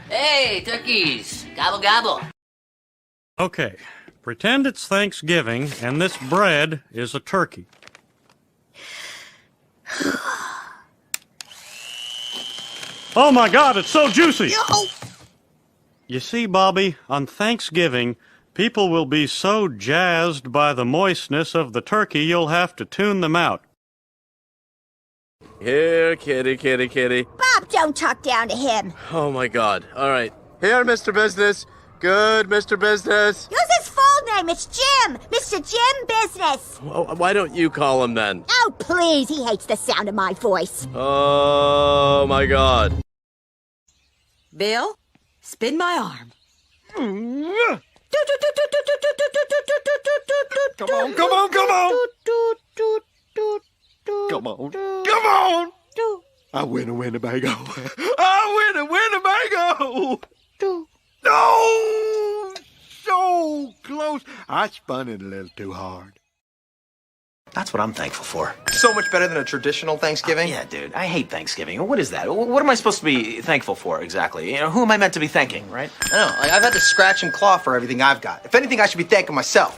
Hey, turkeys! Gobble, gobble. Okay, pretend it's Thanksgiving and this bread is a turkey. Oh my God, it's so juicy! Yo! You see, Bobby, on Thanksgiving, people will be so jazzed by the moistness of the turkey you'll have to tune them out. Here, kitty, kitty, kitty. Bob, don't talk down to him. Oh my God. All right. Here, Mr. Business. Good, Mr. Business. Use his full name. It's Jim. Mr. Jim Business. Why don't you call him then? Oh, please. He hates the sound of my voice. Oh my God. Bill, spin my arm. Come on, come on, come on! Come on, come on! I win a Winnebago. I win a Winnebago! No! So close. I spun it a little too hard. That's what I'm thankful for. So much better than a traditional Thanksgiving? Yeah, dude. I hate Thanksgiving. What is that? What am I supposed to be thankful for, exactly? You know, who am I meant to be thanking, right? I know. Like, I've had to scratch and claw for everything I've got. If anything, I should be thanking myself.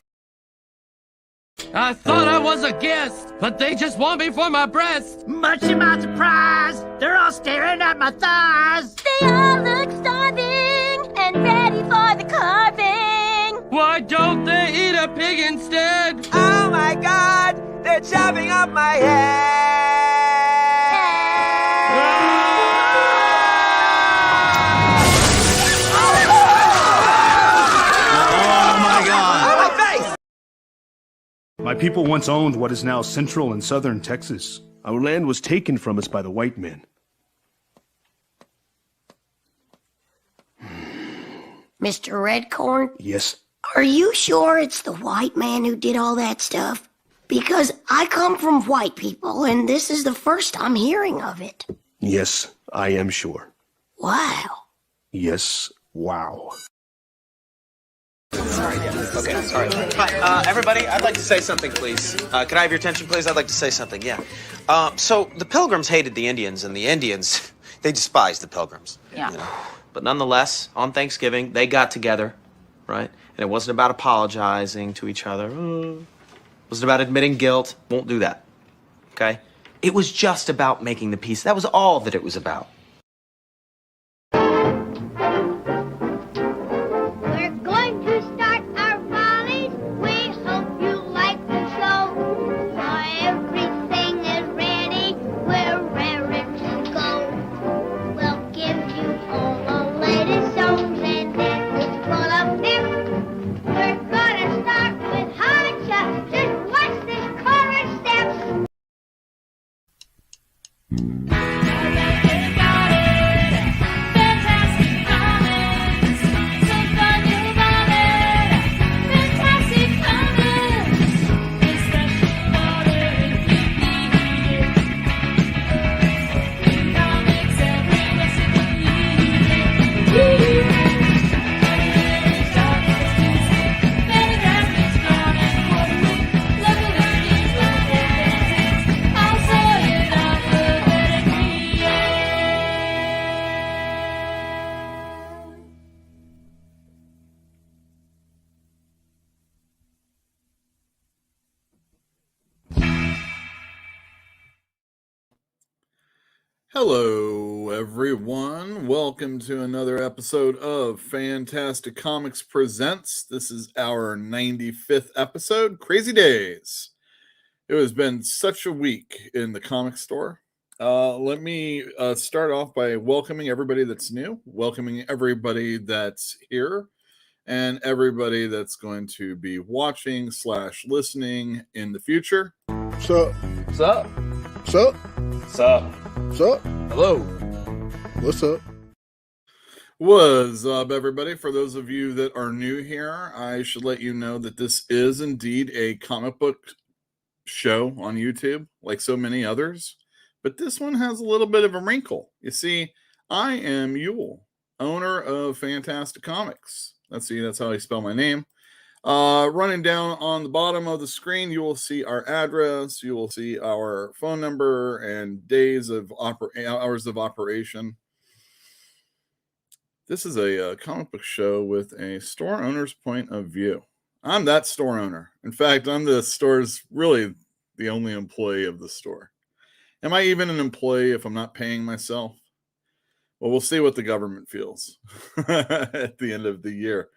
I thought I was a guest, but they just want me for my breast. Much to my surprise, they're all staring at my thighs. They all look starving and ready for the carving. Why don't they eat a pig instead? Oh my God, they're chopping up my head. Oh my God. Oh, my face! My people once owned what is now central and southern Texas. Our land was taken from us by the white men. Mr. Redcorn? Yes? Are you sure it's the white man who did all that stuff? Because I come from white people, and this is the first I'm hearing of it. Yes, I am sure. Wow. Yes, wow. Okay, all right. Hi, everybody, I'd like to say something, please. Can I have your attention, please? I'd like to say something, yeah. So the Pilgrims hated the Indians, and the Indians, they despised the Pilgrims. Yeah. You know? But nonetheless, on Thanksgiving, they got together, right? And it wasn't about apologizing to each other. It wasn't about admitting guilt. Won't do that, okay? It was just about making the peace. That was all that it was about. Hello. Hello, everyone. Welcome to another episode of Fantastic Comics Presents. This is our 95th episode. Crazy days. It has been such a week in the comic store. Let me start off by welcoming everybody that's new, welcoming everybody that's here, and everybody that's going to be watching / listening in the future. Sup? Sup? Sup? Sup? Sup? Hello. What's up? What's up, everybody? For those of you that are new here, I should let you know that this is indeed a comic book show on YouTube, like so many others. But this one has a little bit of a wrinkle. You see, I am Yule, owner of Fantastic Comics. That's how I spell my name. Running down on the bottom of the screen, you will see our address. You will see our phone number and days of hours of operation. This is a comic book show with a store owner's point of view. I'm that store owner. In fact, I'm the store's really the only employee of the store. Am I even an employee if I'm not paying myself? Well, we'll see what the government feels at the end of the year.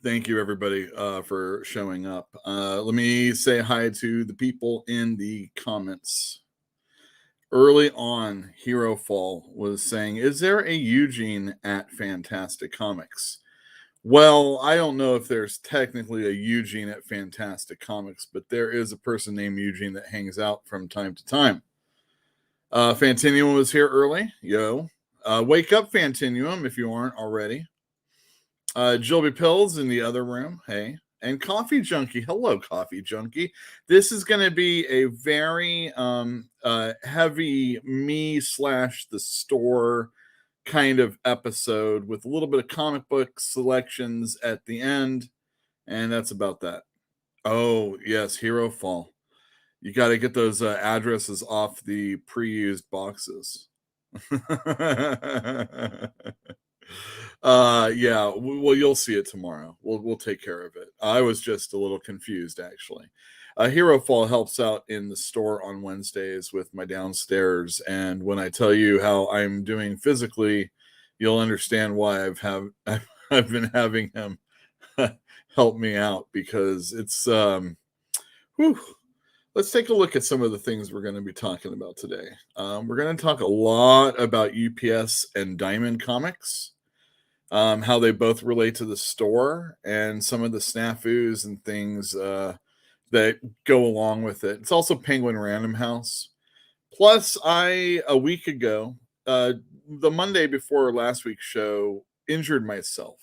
Thank you, everybody, for showing up. Let me say hi to the people in the comments. Early on, Hero Fall was saying, is there a Eugene at Fantastic Comics? Well, I don't know if there's technically a Eugene at Fantastic Comics, but there is a person named Eugene that hangs out from time to time. Fantinuum was here early. Yo. Wake up, Fantinuum, if you aren't already. Jilby Pills in the other room. Hey. And Coffee Junkie. Hello, Coffee Junkie. This is going to be a very heavy me / the store kind of episode with a little bit of comic book selections at the end. And that's about that. Oh, yes. Hero Fall. You got to get those addresses off the pre-used boxes. Yeah, well, you'll see it tomorrow. We'll take care of it. I was just a little confused, actually. Hero Fall helps out in the store on Wednesdays with my downstairs, and when I tell you how I'm doing physically, you'll understand why I've been having him help me out, because it's Let's take a look at some of the things we're going to be talking about today. We're going to talk a lot about UPS and Diamond Comics. How they both relate to the store and some of the snafus and things that go along with it. It's also Penguin Random House. Plus, a week ago, the Monday before last week's show, injured myself.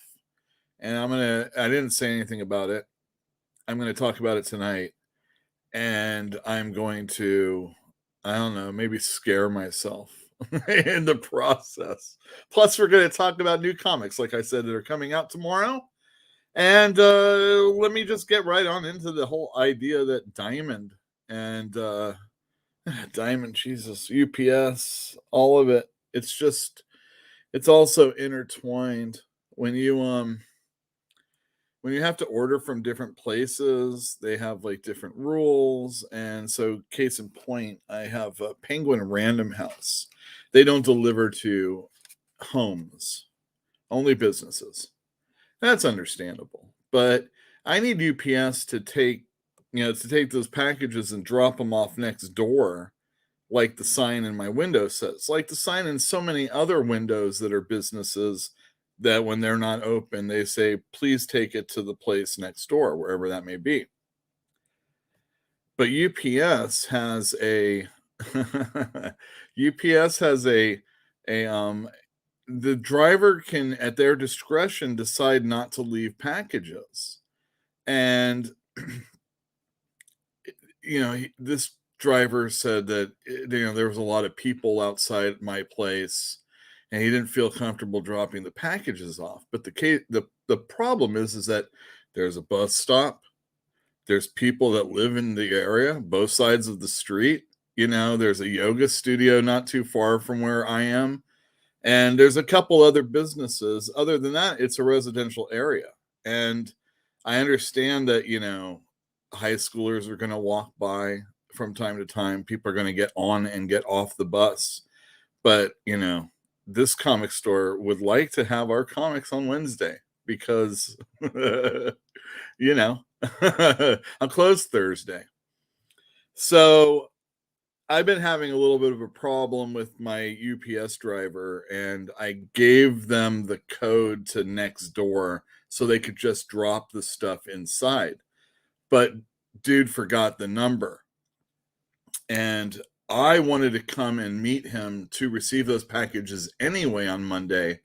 And I didn't say anything about it. I'm going to talk about it tonight. And I'm going to, I don't know, maybe scare myself in the process. Plus, we're going to talk about new comics, like I said, that are coming out tomorrow. And let me just get right on into the whole idea that Diamond and Diamond, Jesus, UPS, all of it. It's also intertwined. When you have to order from different places, they have like different rules. And so, case in point, I have a Penguin Random House. They don't deliver to homes, only businesses. That's understandable. But I need UPS to take those packages and drop them off next door, like the sign in my window says, like the sign in so many other windows that are businesses, that when they're not open, they say, please take it to the place next door, wherever that may be. But UPS has the driver can, at their discretion, decide not to leave packages. And, this driver said that, there was a lot of people outside my place, and he didn't feel comfortable dropping the packages off. But the problem is that there's a bus stop. There's people that live in the area, both sides of the street. There's a yoga studio not too far from where I am. And there's a couple other businesses. Other than that, it's a residential area. And I understand that, high schoolers are going to walk by from time to time. People are going to get on and get off the bus. But, this comic store would like to have our comics on Wednesday because, I'm closed Thursday. So I've been having a little bit of a problem with my UPS driver, and I gave them the code to next door so they could just drop the stuff inside. But dude forgot the number. And I wanted to come and meet him to receive those packages anyway on Monday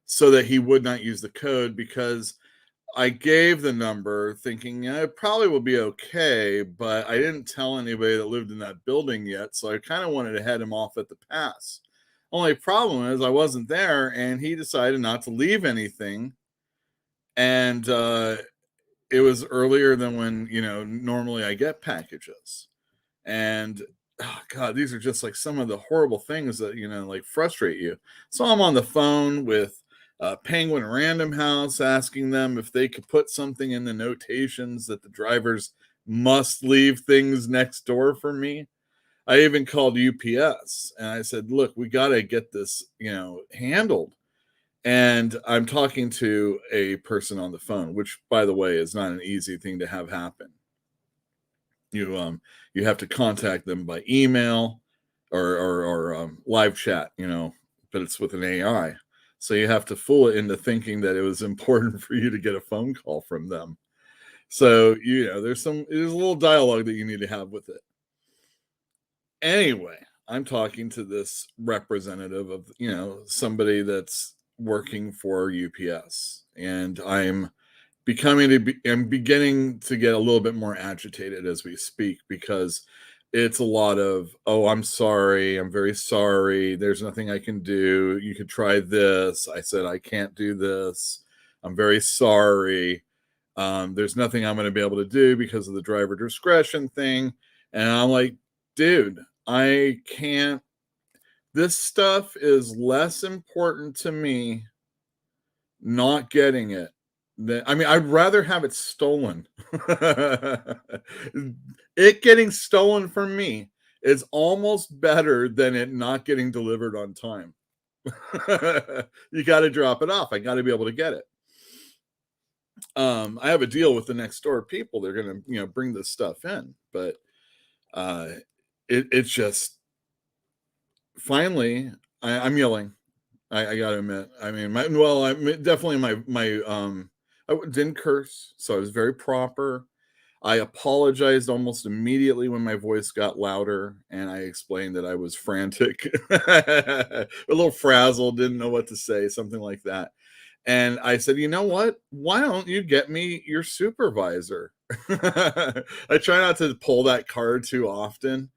so that he would not use the code, because I gave the number thinking it probably will be okay, but I didn't tell anybody that lived in that building yet, so I kind of wanted to head him off at the pass. Only problem is I wasn't there, and he decided not to leave anything, and it was earlier than when, normally I get packages. And oh God, these are just like some of the horrible things that, like frustrate you. So I'm on the phone with Penguin Random House asking them if they could put something in the notations that the drivers must leave things next door for me. I even called UPS and I said, look, we got to get this, handled. And I'm talking to a person on the phone, which, by the way, is not an easy thing to have happen. You have to contact them by email or live chat, but it's with an AI. So you have to fool it into thinking that it was important for you to get a phone call from them. So, there's a little dialogue that you need to have with it. Anyway, I'm talking to this representative of, somebody that's working for UPS, and I'm beginning to get a little bit more agitated as we speak, because it's a lot of, oh, I'm sorry, I'm very sorry, there's nothing I can do, you could try this. I said I can't do this, I'm very sorry, there's nothing I'm going to be able to do because of the driver discretion thing. And I'm like, dude, I can't, this stuff is less important to me not getting it. I'd rather have it stolen. It getting stolen from me is almost better than it not getting delivered on time. You got to drop it off. I got to be able to get it. I have a deal with the next door people. They're going to, bring this stuff in, but it's just finally I'm yelling. I gotta admit. I didn't curse, so I was very proper. I apologized almost immediately when my voice got louder, and I explained that I was frantic, a little frazzled, didn't know what to say, something like that. And I said, you know what? Why don't you get me your supervisor? I try not to pull that card too often.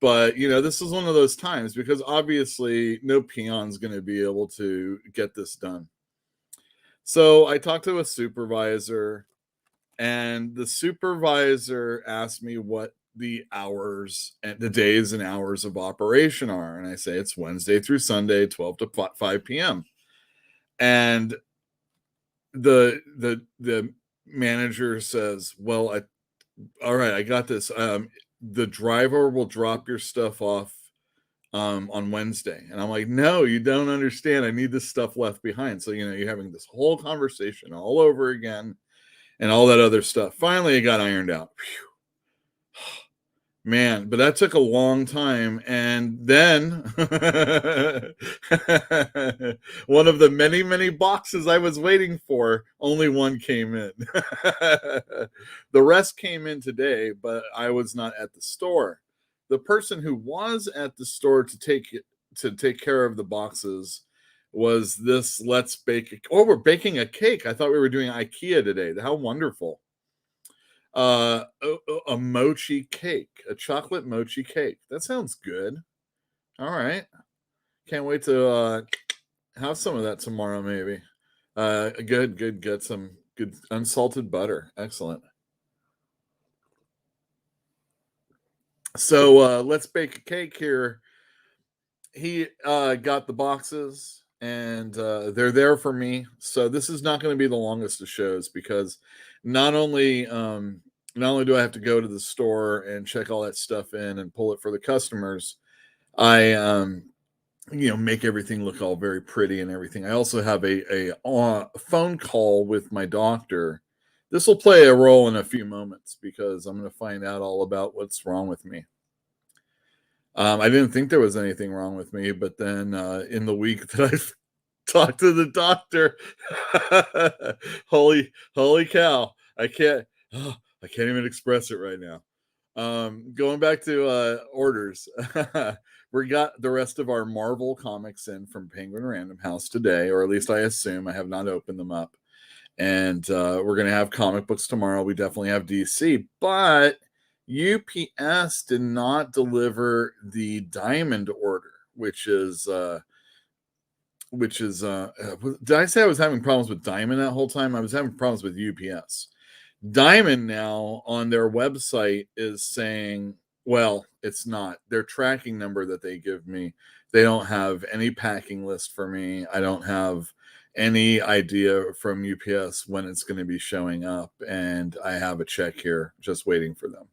But, this is one of those times, because obviously no peon's going to be able to get this done. So I talked to a supervisor, and the supervisor asked me what the hours and the days and hours of operation are. And I say it's Wednesday through Sunday, 12 to 5 p.m. And the manager says, well, all right, I got this. The driver will drop your stuff off on Wednesday. And I'm like, no, you don't understand. I need this stuff left behind. So, you're having this whole conversation all over again and all that other stuff. Finally, it got ironed out. Whew. Man, but that took a long time. And then one of the many, many boxes I was waiting for, only one came in. The rest came in today, but I was not at the store. The person who was at the store to take care of the boxes was this Let's Bake. Oh, we're baking a cake. I thought we were doing IKEA today. How wonderful. A mochi cake, a chocolate mochi cake. That sounds good. All right. Can't wait to have some of that tomorrow, maybe. Good. Get some good unsalted butter. Excellent. So Let's Bake a Cake here. He got the boxes, and they're there for me. So this is not going to be the longest of shows, because not only not only do I have to go to the store and check all that stuff in and pull it for the customers, I make everything look all very pretty and everything. I also have a phone call with my doctor. This will play a role in a few moments because I'm going to find out all about what's wrong with me. I didn't think there was anything wrong with me, but then in the week that I talked to the doctor, holy cow, I can't even express it right now. Going back to orders, we got the rest of our Marvel comics in from Penguin Random House today, or at least I assume. I have not opened them up. And we're going to have comic books tomorrow. We definitely have DC, but UPS did not deliver the Diamond order, which is did I say I was having problems with Diamond that whole time? I was having problems with UPS. Diamond now on their website is saying, well, it's not. Their tracking number that they give me, they don't have any packing list for me. I don't have any idea from UPS when it's going to be showing up, and I have a check here just waiting for them.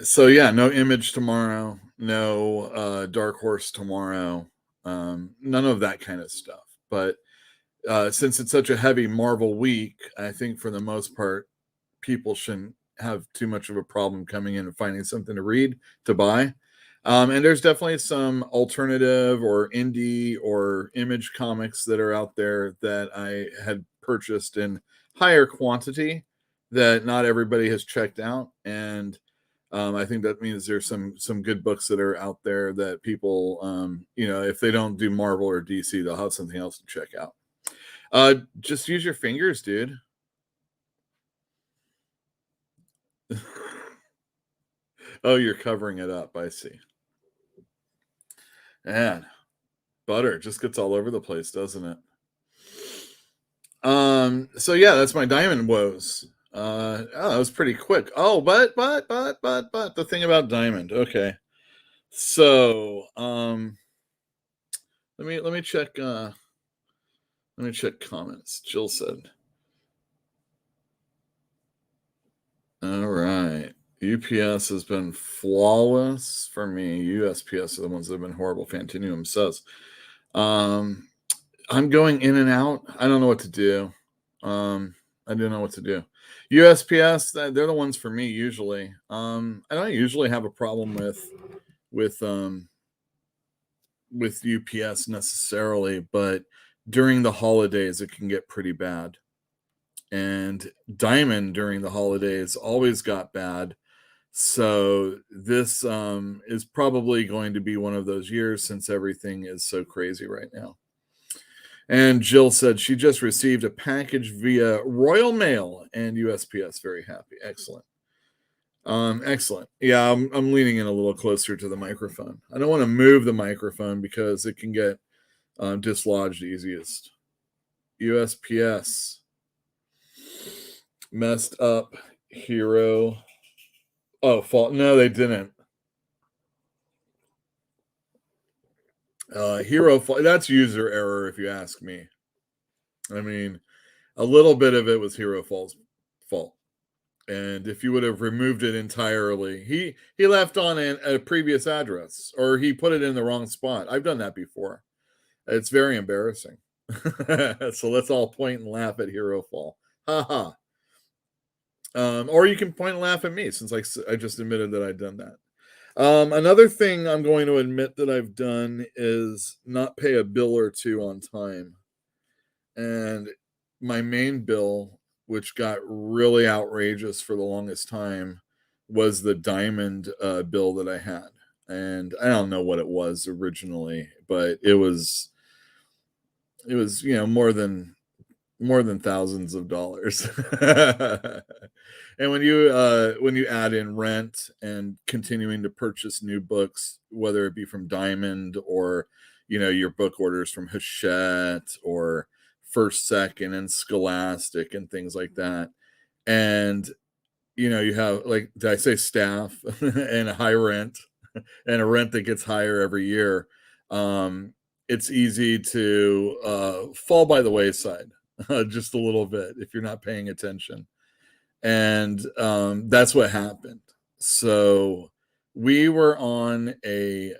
So yeah, no Image tomorrow, no Dark Horse tomorrow, none of that kind of stuff. But since it's such a heavy Marvel week, I think for the most part, people shouldn't have too much of a problem coming in and finding something to read, to buy. And there's definitely some alternative or indie or Image comics that are out there that I had purchased in higher quantity that not everybody has checked out. And I think that means there's some good books that are out there that people, if they don't do Marvel or DC, they'll have something else to check out. Just use your fingers, dude. Oh, you're covering it up. I see. Man, butter just gets all over the place, doesn't it? So yeah, that's my Diamond woes. That was pretty quick. Oh, but the thing about Diamond. Okay. So, let me check comments. Jill said, all right. UPS has been flawless for me. USPS are the ones that have been horrible. Fantinuum says, I'm going in and out. I don't know what to do. I don't know what to do. USPS, they're the ones for me usually. I don't usually have a problem with UPS necessarily, but during the holidays it can get pretty bad. And Diamond during the holidays always got bad. So this is probably going to be one of those years since everything is so crazy right now. And Jill said she just received a package via Royal Mail and USPS. Very happy. Excellent. Excellent. Yeah, I'm leaning in a little closer to the microphone. I don't want to move the microphone because it can get dislodged easiest. USPS messed up Hero. Oh, fault. No, they didn't. Hero. That's user error, if you ask me. I mean, a little bit of it was Hero Fall's fault. And if you would have removed it entirely, he left on a previous address, or he put it in the wrong spot. I've done that before. It's very embarrassing. So let's all point and laugh at Hero Fall. Ha ha. Or you can point and laugh at me, since I just admitted that I'd done that. Another thing I'm going to admit that I've done is not pay a bill or two on time. And my main bill, which got really outrageous for the longest time, was the Diamond bill that I had. And I don't know what it was originally, but it was more than thousands of dollars. And when you add in rent and continuing to purchase new books, whether it be from Diamond or your book orders from Hachette or First Second and Scholastic and things like that, and you have, like, did I say staff and a high rent and a rent that gets higher every year, it's easy to fall by the wayside just a little bit if you're not paying attention. And that's what happened. So we were on a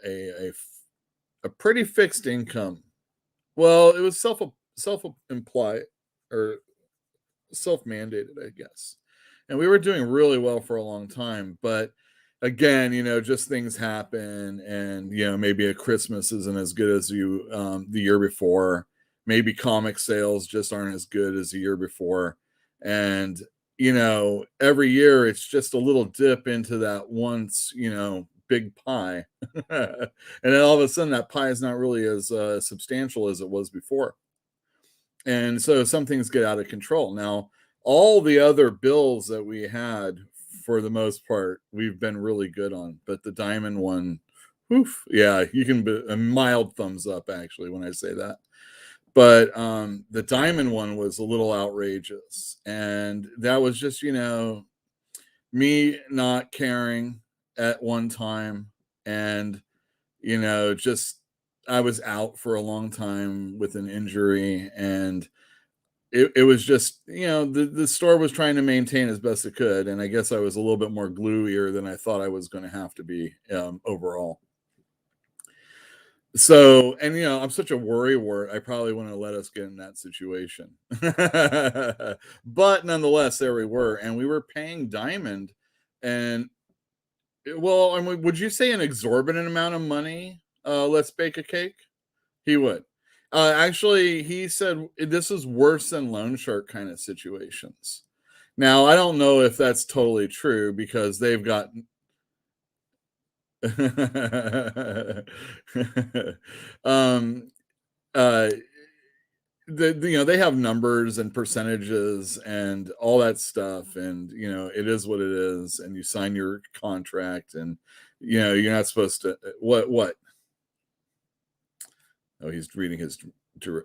pretty fixed income. Well, it was self-implied or self-mandated, I guess. And we were doing really well for a long time, but again, just things happen, and maybe a Christmas isn't as good as you the year before. Maybe comic sales just aren't as good as the year before, and every year it's just a little dip into that once big pie, and then all of a sudden that pie is not really as substantial as it was before, and so some things get out of control. Now, all the other bills that we had, for the most part, we've been really good on, but the diamond one, oof, yeah, you can be a mild thumbs up actually when I say that. But the diamond one was a little outrageous, and that was just me not caring at one time, and just I was out for a long time with an injury, and it was just, the store was trying to maintain as best it could. And I guess I was a little bit more gluier than I thought I was going to have to be overall. So, and I'm such a worrywart, I probably wouldn't have let us get in that situation. But nonetheless, there we were, and we were paying Diamond, and well, I mean, would you say an exorbitant amount of money? Let's bake a cake. He would. Actually, he said this is worse than loan shark kind of situations. Now, I don't know if that's totally true, because they've got they have numbers and percentages and all that stuff, and it is what it is, and you sign your contract, and you're not supposed to what oh, he's reading his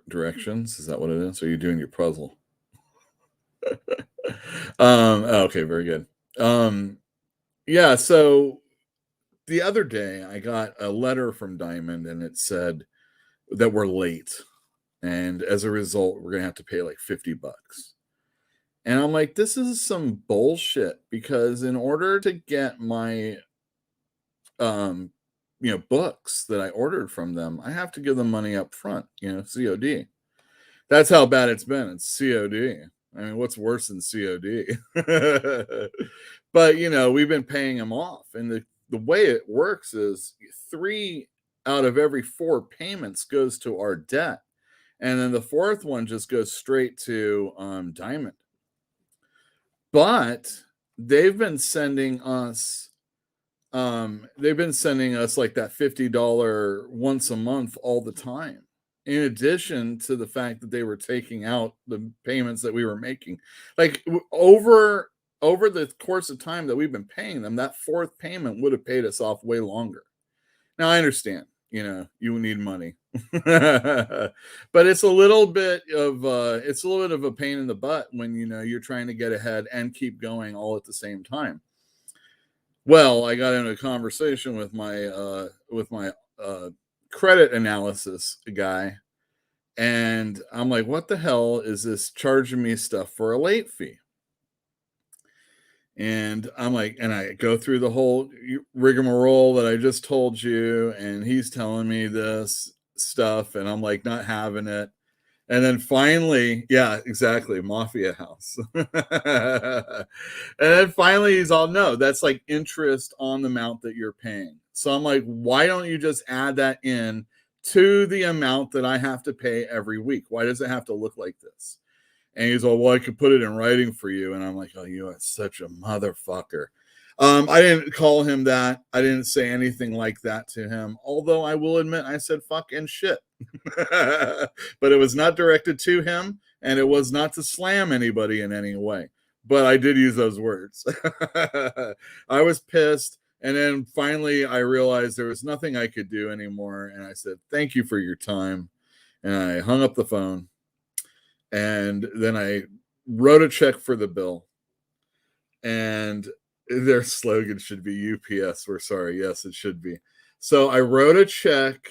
directions. Is that what it is? Or are you doing your puzzle? Okay, very good. Yeah, so the other day I got a letter from Diamond, and it said that we're late, and as a result we're gonna have to pay like $50. And I'm like, this is some bullshit, because in order to get my books that I ordered from them, I have to give them money up front, COD. That's how bad it's been. It's COD. I mean, what's worse than COD? But we've been paying them off, and the way it works is 3 out of every 4 payments goes to our debt, and then the 4th one just goes straight to Diamond. But they've been sending us like that $50 once a month all the time, in addition to the fact that they were taking out the payments that we were making. Like over the course of time that we've been paying them, that 4th payment would have paid us off way longer. Now, I understand, you need money, but it's a little bit of a pain in the butt when you're trying to get ahead and keep going all at the same time. Well, I got in a conversation with my credit analysis guy, and I'm like, what the hell is this charging me stuff for a late fee? And I'm like, and I go through the whole rigmarole that I just told you, and he's telling me this stuff, and I'm like, not having it. And then finally, yeah, exactly, Mafia House. And then finally he's all, no, that's like interest on the amount that you're paying. So I'm like, why don't you just add that in to the amount that I have to pay every week? Why does it have to look like this? And he's all, well, I could put it in writing for you. And I'm like, oh, you are such a motherfucker. I didn't call him that. I didn't say anything like that to him. Although I will admit, I said fuck and shit. But it was not directed to him, and it was not to slam anybody in any way. But I did use those words. I was pissed. And then finally I realized there was nothing I could do anymore. And I said, thank you for your time. And I hung up the phone. And then I wrote a check for the bill. And their slogan should be UPS. We're sorry. Yes, it should be. So I wrote a check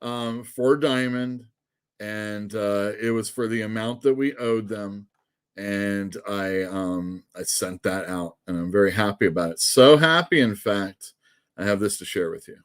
for Diamond, and it was for the amount that we owed them. and I sent that out, and I'm very happy about it. So happy, in fact, I have this to share with you.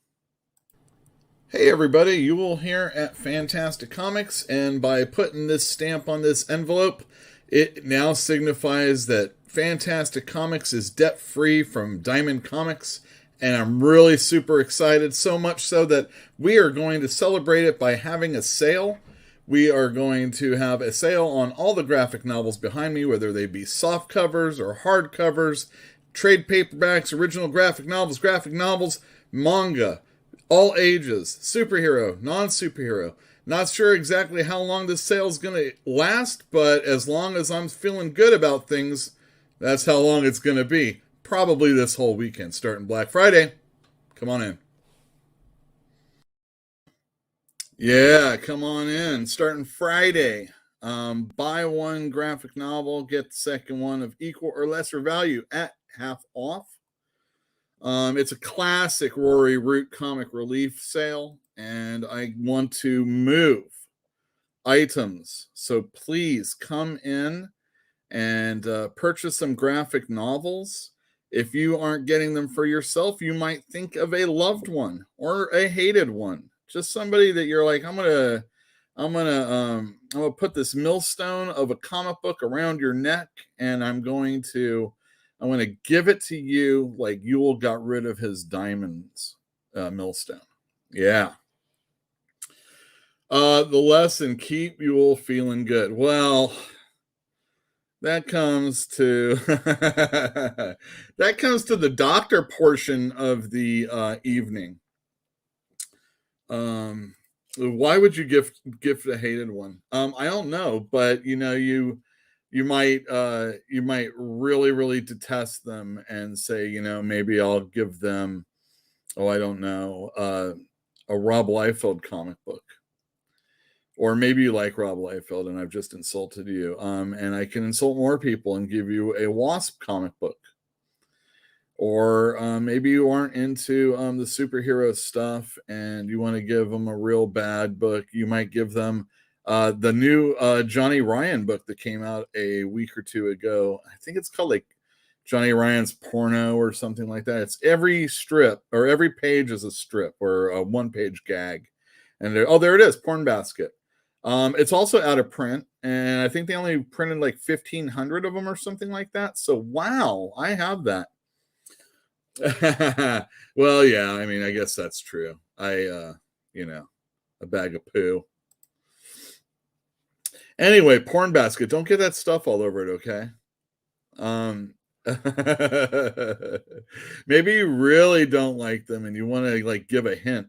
Hey everybody, you will hear at Fantastic Comics, and by putting this stamp on this envelope, it now signifies that Fantastic Comics is debt-free from Diamond Comics, and I'm really super excited, so much so that we are going to celebrate it by having a sale. We are going to have a sale on all the graphic novels behind me, whether they be soft covers or hard covers, trade paperbacks, original graphic novels, manga, all ages, superhero, non-superhero. Not sure exactly how long this sale is going to last, but as long as I'm feeling good about things, that's how long it's going to be. Probably this whole weekend, starting Black Friday. Come on in. Yeah, come on in. Starting Friday. Buy one graphic novel, get the second one of equal or lesser value at half off. It's a classic Rory Root comic relief sale, and I want to move items. So please come in and purchase some graphic novels. If you aren't getting them for yourself, you might think of a loved one or a hated one. Just somebody that you're like, I'm gonna put this millstone of a comic book around your neck, and I'm going to give it to you like Yule got rid of his diamonds millstone. Yeah. The lesson, keep Yule feeling good. Well, that comes to the doctor portion of the evening. Why would you gift a hated one? I don't know, but you might really detest them and say, maybe I'll give them, I don't know, a Rob Liefeld comic book. Or maybe you like Rob Liefeld and I've just insulted you. And I can insult more people and give you a Wasp comic book. Or maybe you aren't into the superhero stuff and you want to give them a real bad book. You might give them the new Johnny Ryan book that came out a week or two ago. I think it's called like Johnny Ryan's Porno or something like that. It's every strip or every page is a strip or a one-page gag. And there it is, Porn Basket. It's also out of print, and I think they only printed like 1,500 of them or something like that. So wow, I have that. Well, yeah, I mean, I guess that's true. A bag of poo. Anyway, Porn Basket, don't get that stuff all over it, okay? Maybe you really don't like them and you want to like give a hint.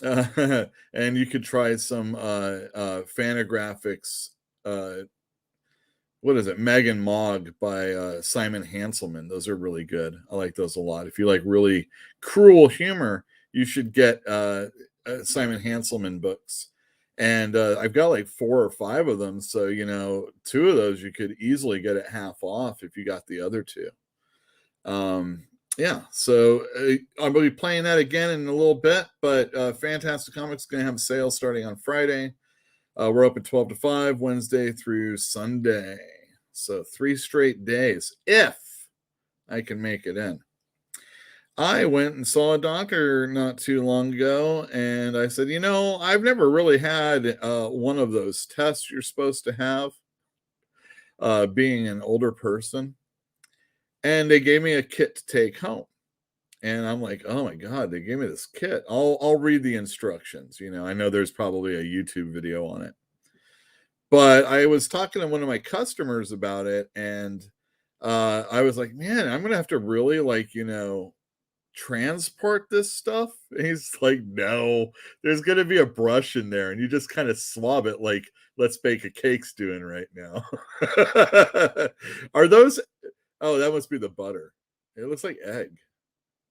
And you could try some Fantagraphics. What is it? Meg and Mog by Simon Hanselman. Those are really good. I like those a lot. If you like really cruel humor, you should get Simon Hanselman books. And I've got like 4 or 5 of them. So, 2 of those you could easily get at half off if you got the other 2. Yeah, so I'm going to be playing that again in a little bit, but Fantastic Comics is going to have a sale starting on Friday. We're open 12 to 5, Wednesday through Sunday. So 3 straight days, if I can make it in. I went and saw a doctor not too long ago, and I said, I've never really had one of those tests you're supposed to have, being an older person. And they gave me a kit to take home. And I'm like, oh my God, they gave me this kit. I'll read the instructions. I know there's probably a YouTube video on it. But I was talking to one of my customers about it, and I was like, man, I'm going to have to really transport this stuff. And he's like, no, there's going to be a brush in there, and you just kind of swab it like Let's Bake a Cake's doing right now. Are those... Oh, that must be the butter. It looks like egg.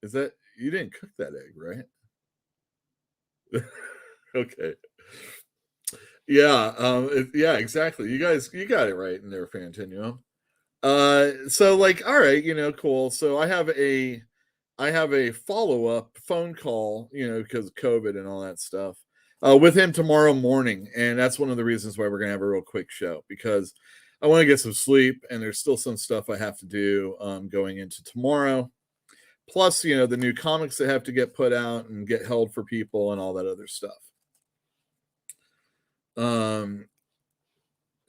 Is that... You didn't cook that egg, right? Okay. Yeah, yeah, exactly. You got it right in there, Fantinuum. So like, all right, cool. So I have a follow-up phone call, because of COVID and all that stuff, with him tomorrow morning. And that's one of the reasons why we're going to have a real quick show, because I want to get some sleep, and there's still some stuff I have to do going into tomorrow. Plus, you know, the new comics that have to get put out and get held for people and all that other stuff.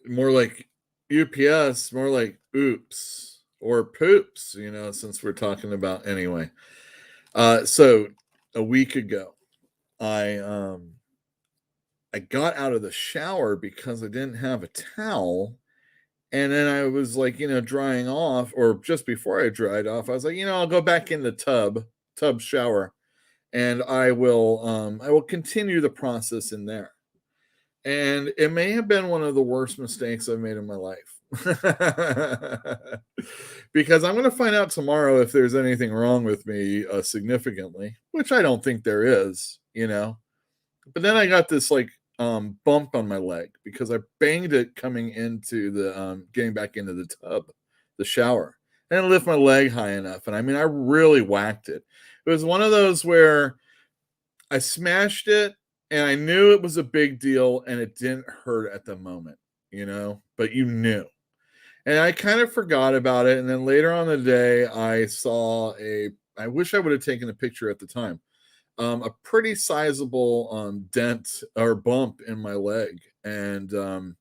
More like UPS, more like oops or poops, you know, since we're talking about anyway. So a week ago, I got out of the shower because I didn't have a towel. And then I was like, you know, drying off, or just before I dried off, I was like, you know, I'll go back in the tub shower, and I will continue the process in there. And it may have been one of the worst mistakes I've made in my life. Because I'm going to find out tomorrow if there's anything wrong with me significantly, which I don't think there is, you know. But then I got this like bump on my leg because I banged it coming into the getting back into the tub, the shower. I didn't lift my leg high enough. And I mean, I really whacked it. It was one of those where I smashed it, and I knew it was a big deal, and it didn't hurt at the moment, you know, but you knew. And I kind of forgot about it. And then later on the day, I saw I wish I would have taken a picture at the time, a pretty sizable dent or bump in my leg. And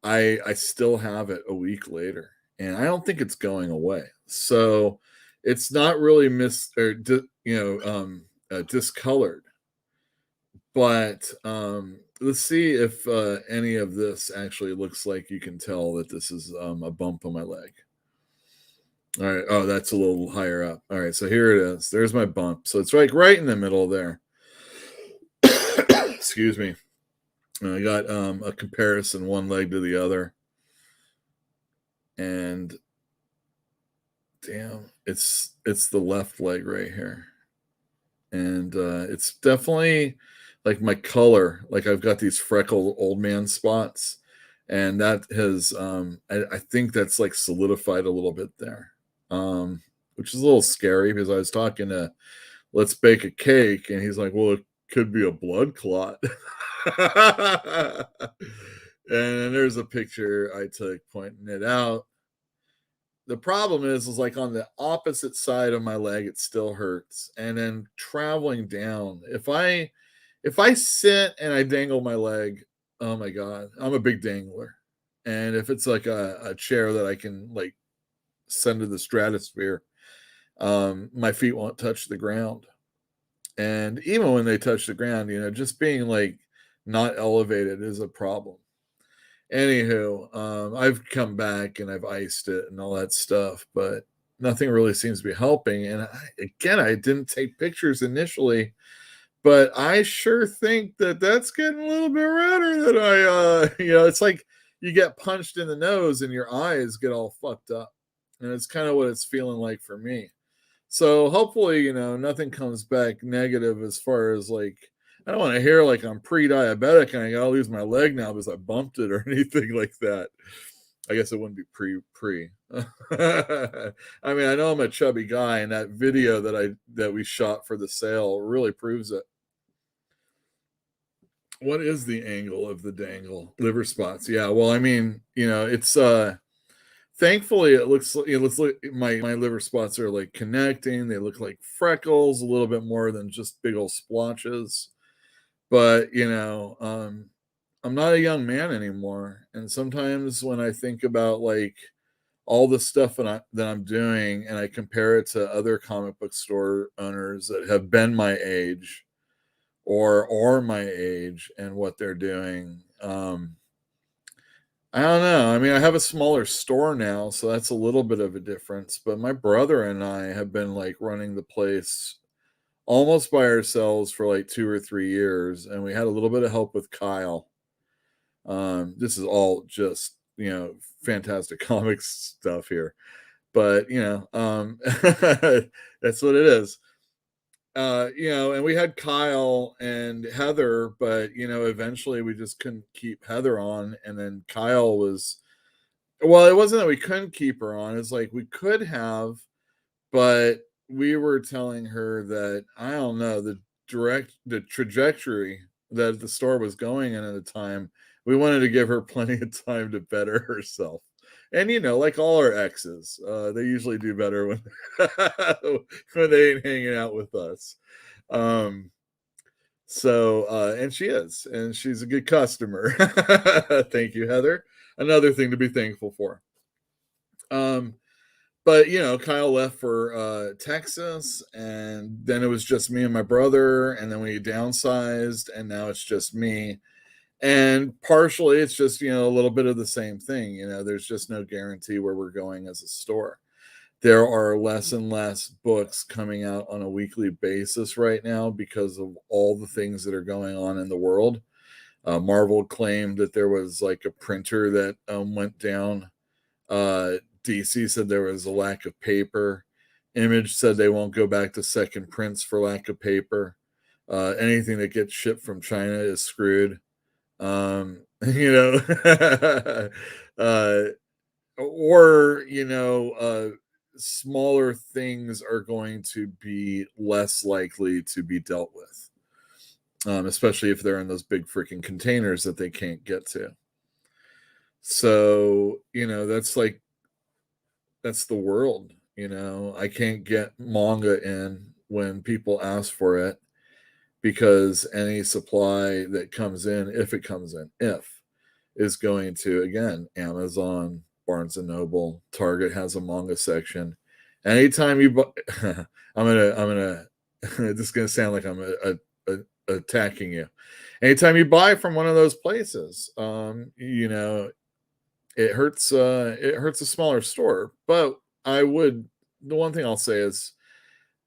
I still have it a week later, and I don't think it's going away. So it's not really discolored. But let's see if any of this actually looks like you can tell that this is a bump on my leg. All right. Oh, that's a little higher up. All right. So here it is. There's my bump. So it's like right in the middle there. Excuse me. And I got a comparison, one leg to the other. And damn, it's the left leg right here. And it's definitely like my color, like I've got these freckled old man spots, and that has I think that's like solidified a little bit there, which is a little scary because I was talking to Let's Bake a Cake, and he's like, well, it could be a blood clot. And then there's a picture I took pointing it out. The problem is like on the opposite side of my leg, it still hurts. And then traveling down, if I sit and I dangle my leg, oh my God, I'm a big dangler. And if it's like a chair that I can like send to the stratosphere, my feet won't touch the ground. And even when they touch the ground, you know, just being like not elevated is a problem. Anywho, I've come back and I've iced it and all that stuff, but nothing really seems to be helping. And I didn't take pictures initially, but I sure think that that's getting a little bit redder than it's like you get punched in the nose and your eyes get all fucked up. And it's kind of what it's feeling like for me. So hopefully, you know, nothing comes back negative as far as like, I don't want to hear like I'm pre-diabetic and I gotta lose my leg now because I bumped it or anything like that. I guess it wouldn't be pre. I mean, I know I'm a chubby guy, and that video that we shot for the sale really proves it. What is the angle of the dangle? Liver spots. Yeah, well, I mean, you know, it's thankfully it looks like my liver spots are like connecting. They look like freckles a little bit more than just big old splotches. But, you know, I'm not a young man anymore. And sometimes when I think about like all the stuff that I'm doing and I compare it to other comic book store owners that have been my age or my age and what they're doing, I don't know. I mean, I have a smaller store now, so that's a little bit of a difference. But my brother and I have been like running the place almost by ourselves for like 2 or 3 years, and we had a little bit of help with Kyle. This is all just, you know, fantastic comics stuff here, but you know, that's what it is. You know, and we had Kyle and Heather, but you know, eventually we just couldn't keep Heather on, and then Kyle was, well, it wasn't that we couldn't keep her on, it's like we could have, but we were telling her that, I don't know, the trajectory that the store was going in at the time we wanted to give her plenty of time to better herself. And like all our exes, they usually do better when when they ain't hanging out with us. And she is, and she's a good customer. Thank you, Heather. Another thing to be thankful for. But Kyle left for Texas, and then it was just me and my brother, and then we downsized, and now it's just me. And partially it's just a little bit of the same thing. There's just no guarantee where we're going as a store. There are less and less books coming out on a weekly basis right now because of all the things that are going on in the world. Marvel claimed that there was like a printer that went down. DC said there was a lack of paper. Image said they won't go back to second prints for lack of paper. Anything that gets shipped from China is screwed. Smaller things are going to be less likely to be dealt with, especially if they're in those big freaking containers that they can't get to. So, that's the world. I can't get manga in when people ask for it, because any supply that comes in, if it comes in, is going to, again, Amazon, Barnes and Noble, Target has a manga section. Anytime you buy, this is gonna sound like I'm attacking you. Anytime you buy from one of those places, it hurts a smaller store. But the one thing I'll say is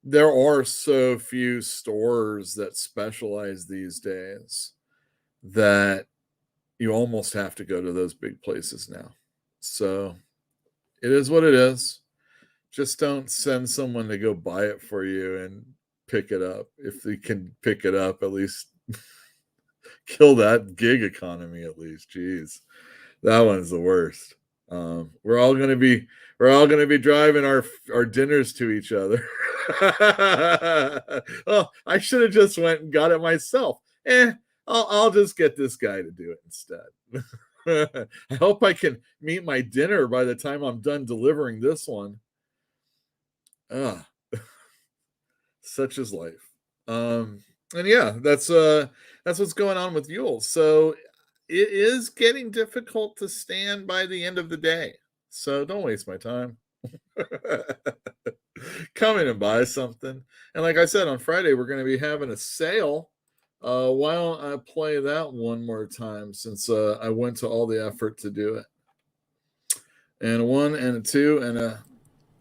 there are so few stores that specialize these days that you almost have to go to those big places now. So it is what it is. Just don't send someone to go buy it for you and pick it up. If they can pick it up, at least kill that gig economy. At least, jeez, that one's the worst. We're all gonna be driving our dinners to each other. Oh, I should have just went and got it myself. I'll just get this guy to do it instead. I hope I can meet my dinner by the time I'm done delivering this one. Such is life. And yeah, that's what's going on with Yule. So it is getting difficult to stand by the end of the day. So don't waste my time. Come in and buy something. And like I said, on Friday, we're going to be having a sale. Why don't I play that one more time, since I went to all the effort to do it. And a 1 and a 2 and a...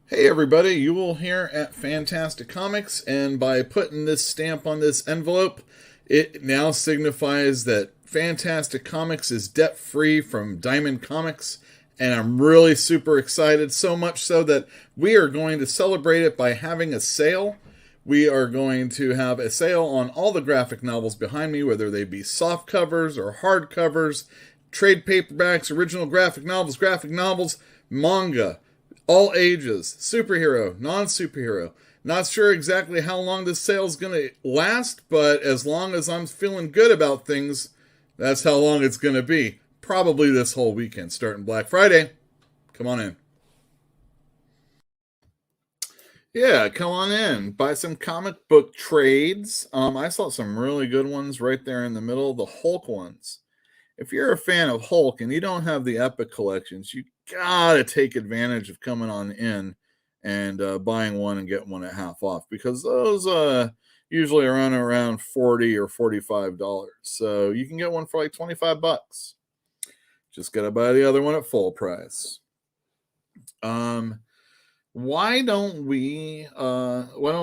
Hey everybody, you will hear at Fantastic Comics, and by putting this stamp on this envelope, it now signifies that Fantastic Comics is debt-free from Diamond Comics, and I'm really super excited, so much so that we are going to celebrate it by having a sale. We are going to have a sale on all the graphic novels behind me, whether they be soft covers or hard covers, trade paperbacks, original graphic novels, manga, all ages, superhero, non-superhero. Not sure exactly how long this sale is going to last, but as long as I'm feeling good about things, that's how long it's going to be. Probably this whole weekend, starting Black Friday. Come on in. Yeah, come on in. Buy some comic book trades. I saw some really good ones right there in the middle, the Hulk ones. If you're a fan of Hulk and you don't have the Epic collections, you gotta take advantage of coming on in and buying one and getting one at half off, because those usually run around $40 or $45. So you can get one for like $25. Just gotta buy the other one at full price. Why don't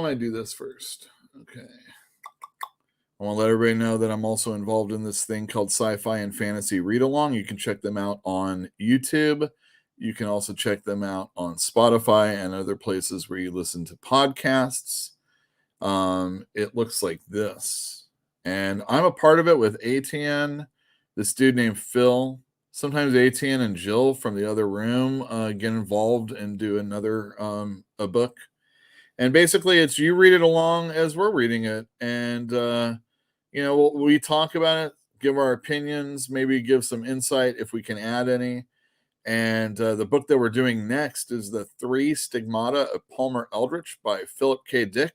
I do this first? Okay. I want to let everybody know that I'm also involved in this thing called Sci-Fi and Fantasy Read Along. You can check them out on YouTube. You can also check them out on Spotify and other places where you listen to podcasts. It looks like this. And I'm a part of it with ATN, this dude named Phil. Sometimes ATN and Jill from the other room get involved and do another a book. And basically it's you read it along as we're reading it. And, we talk about it, give our opinions, maybe give some insight if we can add any. And the book that we're doing next is The Three Stigmata of Palmer Eldritch by Philip K. Dick.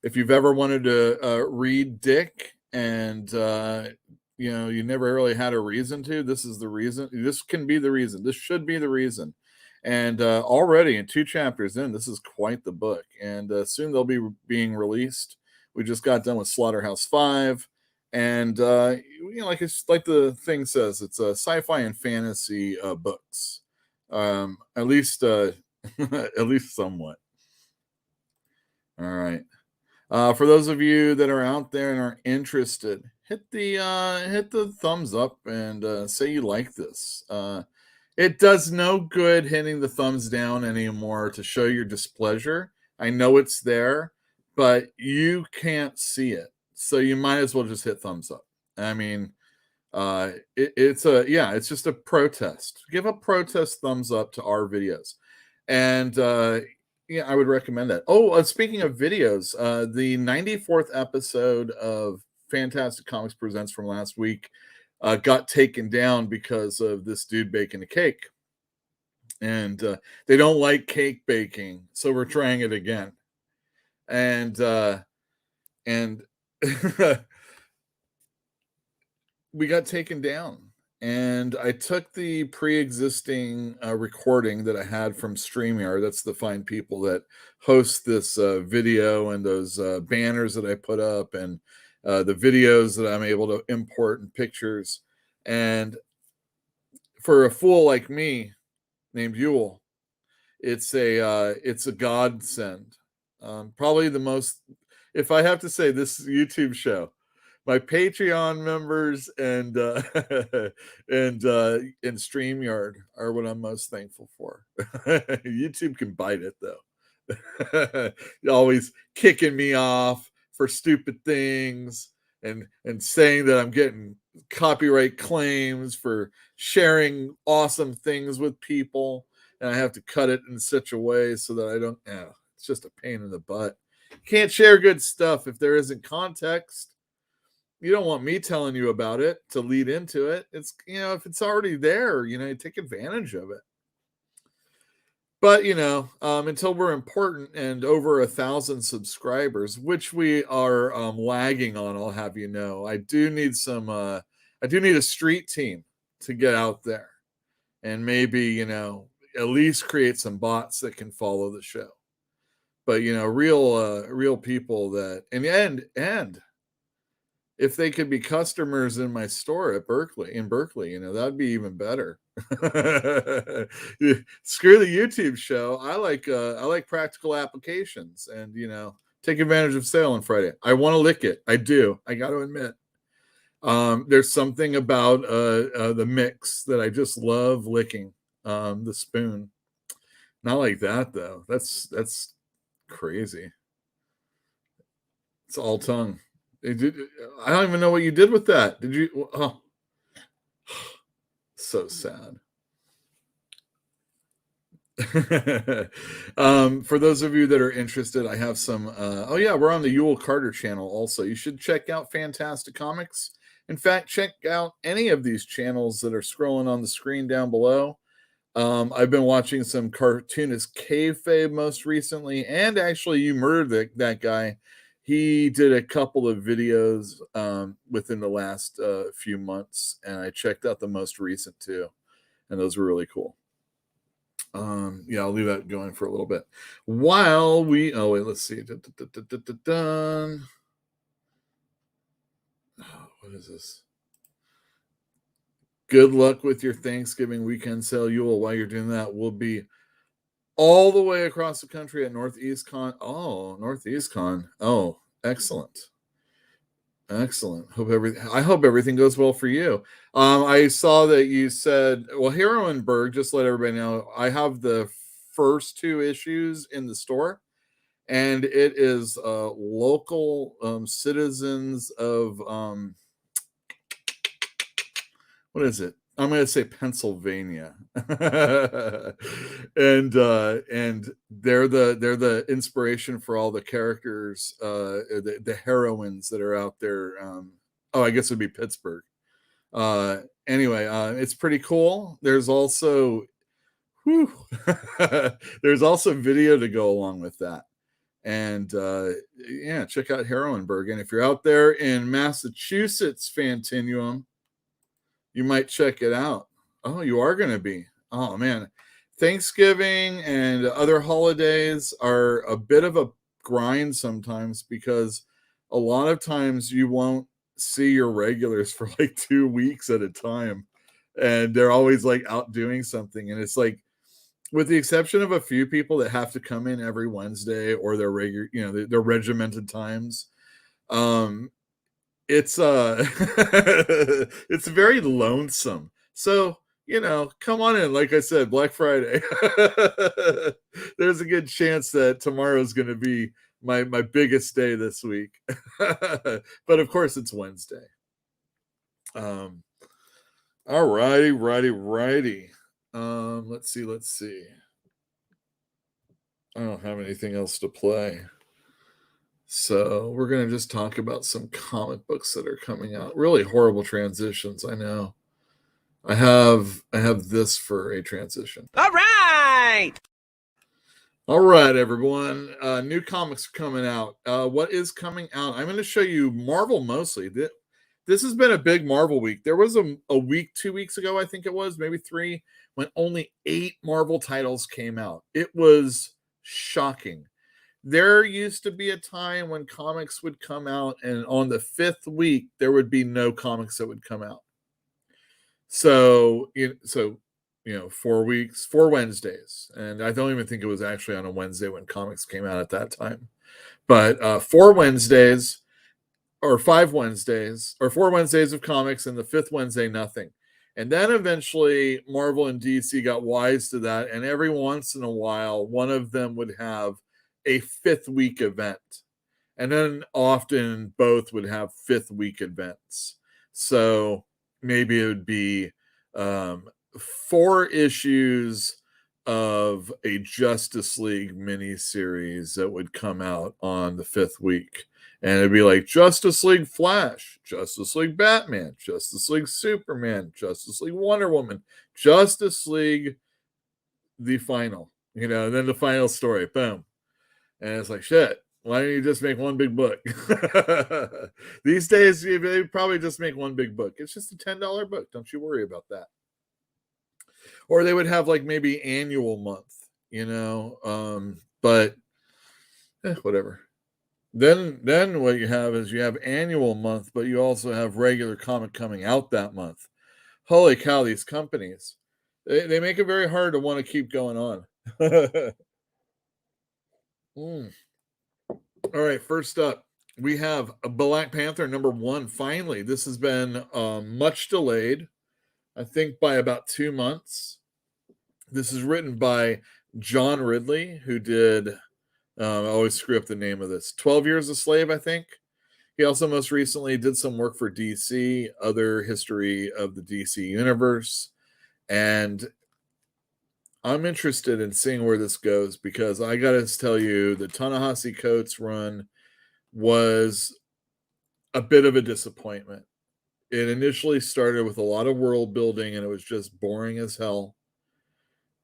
If you've ever wanted to read Dick and you never really had a reason to, this is the reason. This can be the reason. This should be the reason. And already in 2 chapters in, this is quite the book. And soon they'll be being released. We just got done with Slaughterhouse 5. And like the thing says, it's a sci-fi and fantasy books, at least at least somewhat. All right. For those of you that are out there and are interested, hit the thumbs up and say you like this. It does no good hitting the thumbs down anymore to show your displeasure. I know it's there, but you can't see it. So you might as well just hit thumbs up. I mean, it's just a protest. Give a protest thumbs up to our videos. And I would recommend that. Oh, speaking of videos, the 94th episode of Fantastic Comics Presents from last week got taken down because of this dude baking a cake. And they don't like cake baking, so we're trying it again. And we got taken down, and I took the pre-existing recording that I had from StreamYard. That's the fine people that host this video and those banners that I put up and the videos that I'm able to import and pictures. And for a fool like me named Yule, it's a godsend. Probably the most, if I have to say, this YouTube show, my Patreon members and StreamYard are what I'm most thankful for. YouTube can bite it though. Always kicking me off for stupid things and saying that I'm getting copyright claims for sharing awesome things with people, and I have to cut it in such a way so that I don't. It's just a pain in the butt. Can't share good stuff if there isn't context. You don't want me telling you about it to lead into it. It's, if it's already there, take advantage of it. But, until we're important and over 1,000 subscribers, which we are lagging on, I'll have you know, I do need a street team to get out there and maybe, at least create some bots that can follow the show. But, real people that, and if they could be customers in my store in Berkeley, that'd be even better. Screw the YouTube show. I like practical applications, and take advantage of sale on Friday. I want to lick it. I do. I got to admit, there's something about the mix that I just love licking. The spoon, not like that though. That's crazy. It's all tongue. I don't even know what you did with that. Did you? Oh, so sad. For those of you that are interested, I have some. We're on the Yule Carter channel also. You should check out Fantastic Comics. In fact, check out any of these channels that are scrolling on the screen down below. I've been watching some cartoonist kayfabe most recently, and actually, you murdered that guy. He did a couple of videos within the last few months, and I checked out the most recent too, and those were really cool. I'll leave that going for a little bit while we. Oh wait, let's see. What is this? Good luck with your Thanksgiving weekend sale, Yule. While you're doing that, we'll be all the way across the country at Northeast Con. Oh, Northeast Con. Oh, excellent. I hope everything goes well for you. I saw that you said, well, Heroinberg, just let everybody know, I have the first 2 issues in the store, and it is local citizens of what is it? I'm going to say Pennsylvania, and they're the inspiration for all the characters, the heroines that are out there Oh, I guess it'd be Pittsburgh. Anyway, it's pretty cool. There's also, there's also video to go along with that. And yeah, check out Heroinburg. And if you're out there in Massachusetts, Fantinuum, you might check it out. Oh, you are going to be. Oh, man. Thanksgiving and other holidays are a bit of a grind sometimes because a lot of times you won't see your regulars for like 2 weeks at a time. And they're always like out doing something. And it's like, with the exception of a few people that have to come in every Wednesday or their regular, you know, their regimented times, it's it's very lonesome. So, you know, come on in. Like I said, Black Friday. There's a good chance that tomorrow's going to be my biggest day this week. But of course it's Wednesday. All righty. Let's see. I don't have anything else to play. So we're going to just talk about some comic books that are coming out. Really horrible transitions, I know. I have this for a transition. All right, everyone. New comics are coming out. What is coming out? I'm going to show you Marvel mostly. This has been a big Marvel week. There was a week 2 weeks ago, I think it was, maybe 3, when only 8 Marvel titles came out. It was shocking. There used to be a time when comics would come out, and on the 5th week, there would be no comics that would come out. So 4 weeks, 4 Wednesdays. And I don't even think it was actually on a Wednesday when comics came out at that time. But 4 Wednesdays, or 5 Wednesdays, or 4 Wednesdays of comics, and the 5th Wednesday, nothing. And then eventually Marvel and DC got wise to that, and every once in a while, one of them would have a 5th week event. And then often both would have 5th week events. So maybe it would be 4 issues of a Justice League miniseries that would come out on the 5th week. And it'd be like Justice League Flash, Justice League Batman, Justice League Superman, Justice League Wonder Woman, Justice League the final, and then the final story, boom. And it's like, shit, why don't you just make one big book? These days, they probably just make one big book. It's just a $10 book. Don't you worry about that. Or they would have like maybe annual month, but whatever. Then what you have is you have annual month, but you also have regular comic coming out that month. Holy cow, these companies. They make it very hard to want to keep going on. All right, first up, we have Black Panther #1. Finally, this has been much delayed, I think by about 2 months. This is written by John Ridley, who did, I always screw up the name of this, 12 Years a Slave, I think. He also most recently did some work for DC, other history of the DC universe. And I'm interested in seeing where this goes, because I got to tell you, the Ta-Nehisi Coates run was a bit of a disappointment. It initially started with a lot of world building, and it was just boring as hell.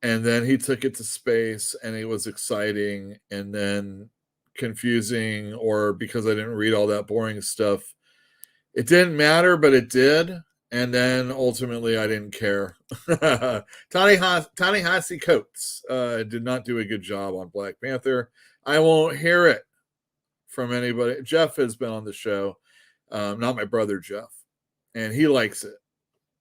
And then he took it to space, and it was exciting, and then confusing, or because I didn't read all that boring stuff, it didn't matter, but it did. And then ultimately I didn't care. Ta-Nehisi Coates did not do a good job on Black Panther. I won't hear it from anybody. Jeff has been on the show, not my brother Jeff, and he likes it.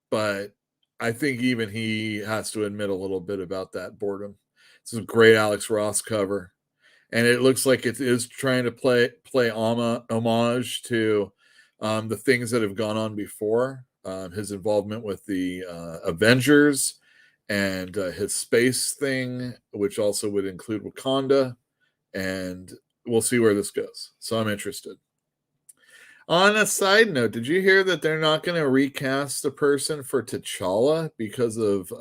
But I think even he has to admit a little bit about that boredom. It's a great Alex Ross cover, and it looks like it is trying to play homage to the things that have gone on before. His involvement with the Avengers and his space thing, which also would include Wakanda. And we'll see where this goes. So I'm interested. On a side note, did you hear that they're not going to recast the person for T'Challa because of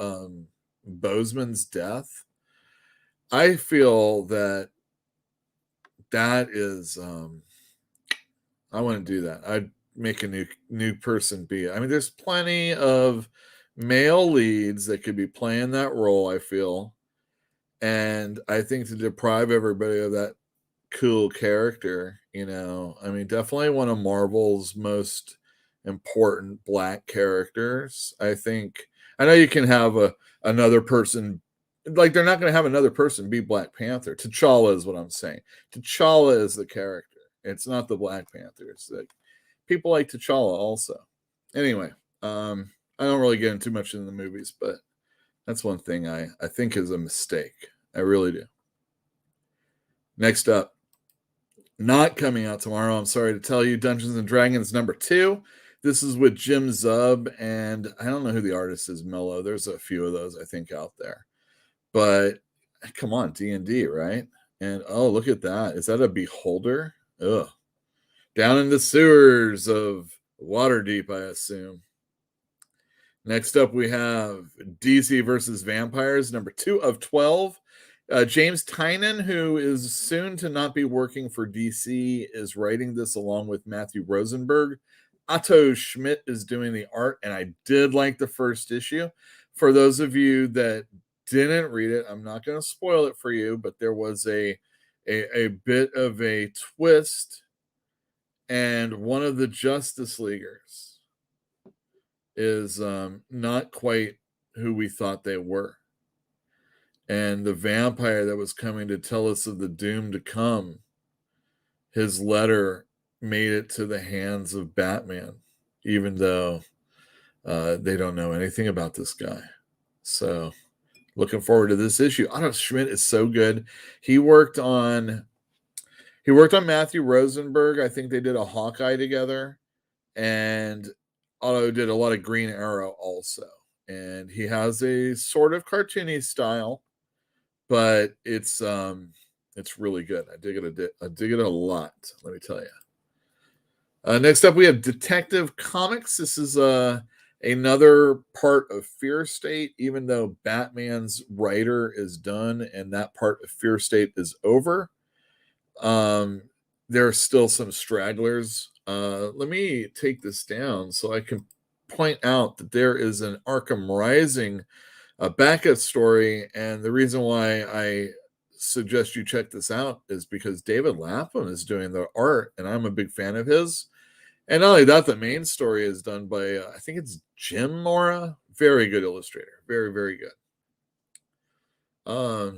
Boseman's death? I feel that is... I want to do that. make a new person be. I mean, there's plenty of male leads that could be playing that role, I feel. And I think to deprive everybody of that cool character, you know, I mean, definitely one of Marvel's most important black characters. I know you can have another person, like they're not going to have another person be Black Panther. T'Challa is what I'm saying. T'Challa is the character. It's not the Black Panther. It's like people like T'Challa also. Anyway, I don't really get into too much in the movies, but that's one thing I think is a mistake. I really do. Next up, not coming out tomorrow, I'm sorry to tell you, Dungeons and Dragons #2. This is with Jim Zub, and I don't know who the artist is, Mello. There's a few of those, I think, out there. But come on, D&D, right? And oh, look at that. Is that a beholder? Ugh. Down in the sewers of Waterdeep, I assume. Next up, we have DC versus Vampires, #2 of 12. James Tynan, who is soon to not be working for DC, is writing this along with Matthew Rosenberg. Otto Schmidt is doing the art, and I did like the first issue. For those of you that didn't read it, I'm not going to spoil it for you, but there was a bit of a twist, and one of the Justice Leaguers is not quite who we thought they were. And the vampire that was coming to tell us of the doom to come, his letter made it to the hands of Batman, even though they don't know anything about this guy. So looking forward to this issue. Otto Schmidt is so good. He worked on Matthew Rosenberg. I think they did a Hawkeye together, and Otto did a lot of Green Arrow also. And he has a sort of cartoony style, but it's really good. I dig it a lot, let me tell you. Next up, we have Detective Comics. This is another part of Fear State, even though Batman's writer is done and that part of Fear State is over. There are still some stragglers. Let me take this down so I can point out that there is an Arkham Rising backup story, and the reason why I suggest you check this out is because David Lapham is doing the art, and I'm a big fan of his. And not only that, the main story is done by I think it's Jim Mora. Very good illustrator. Very, very good. All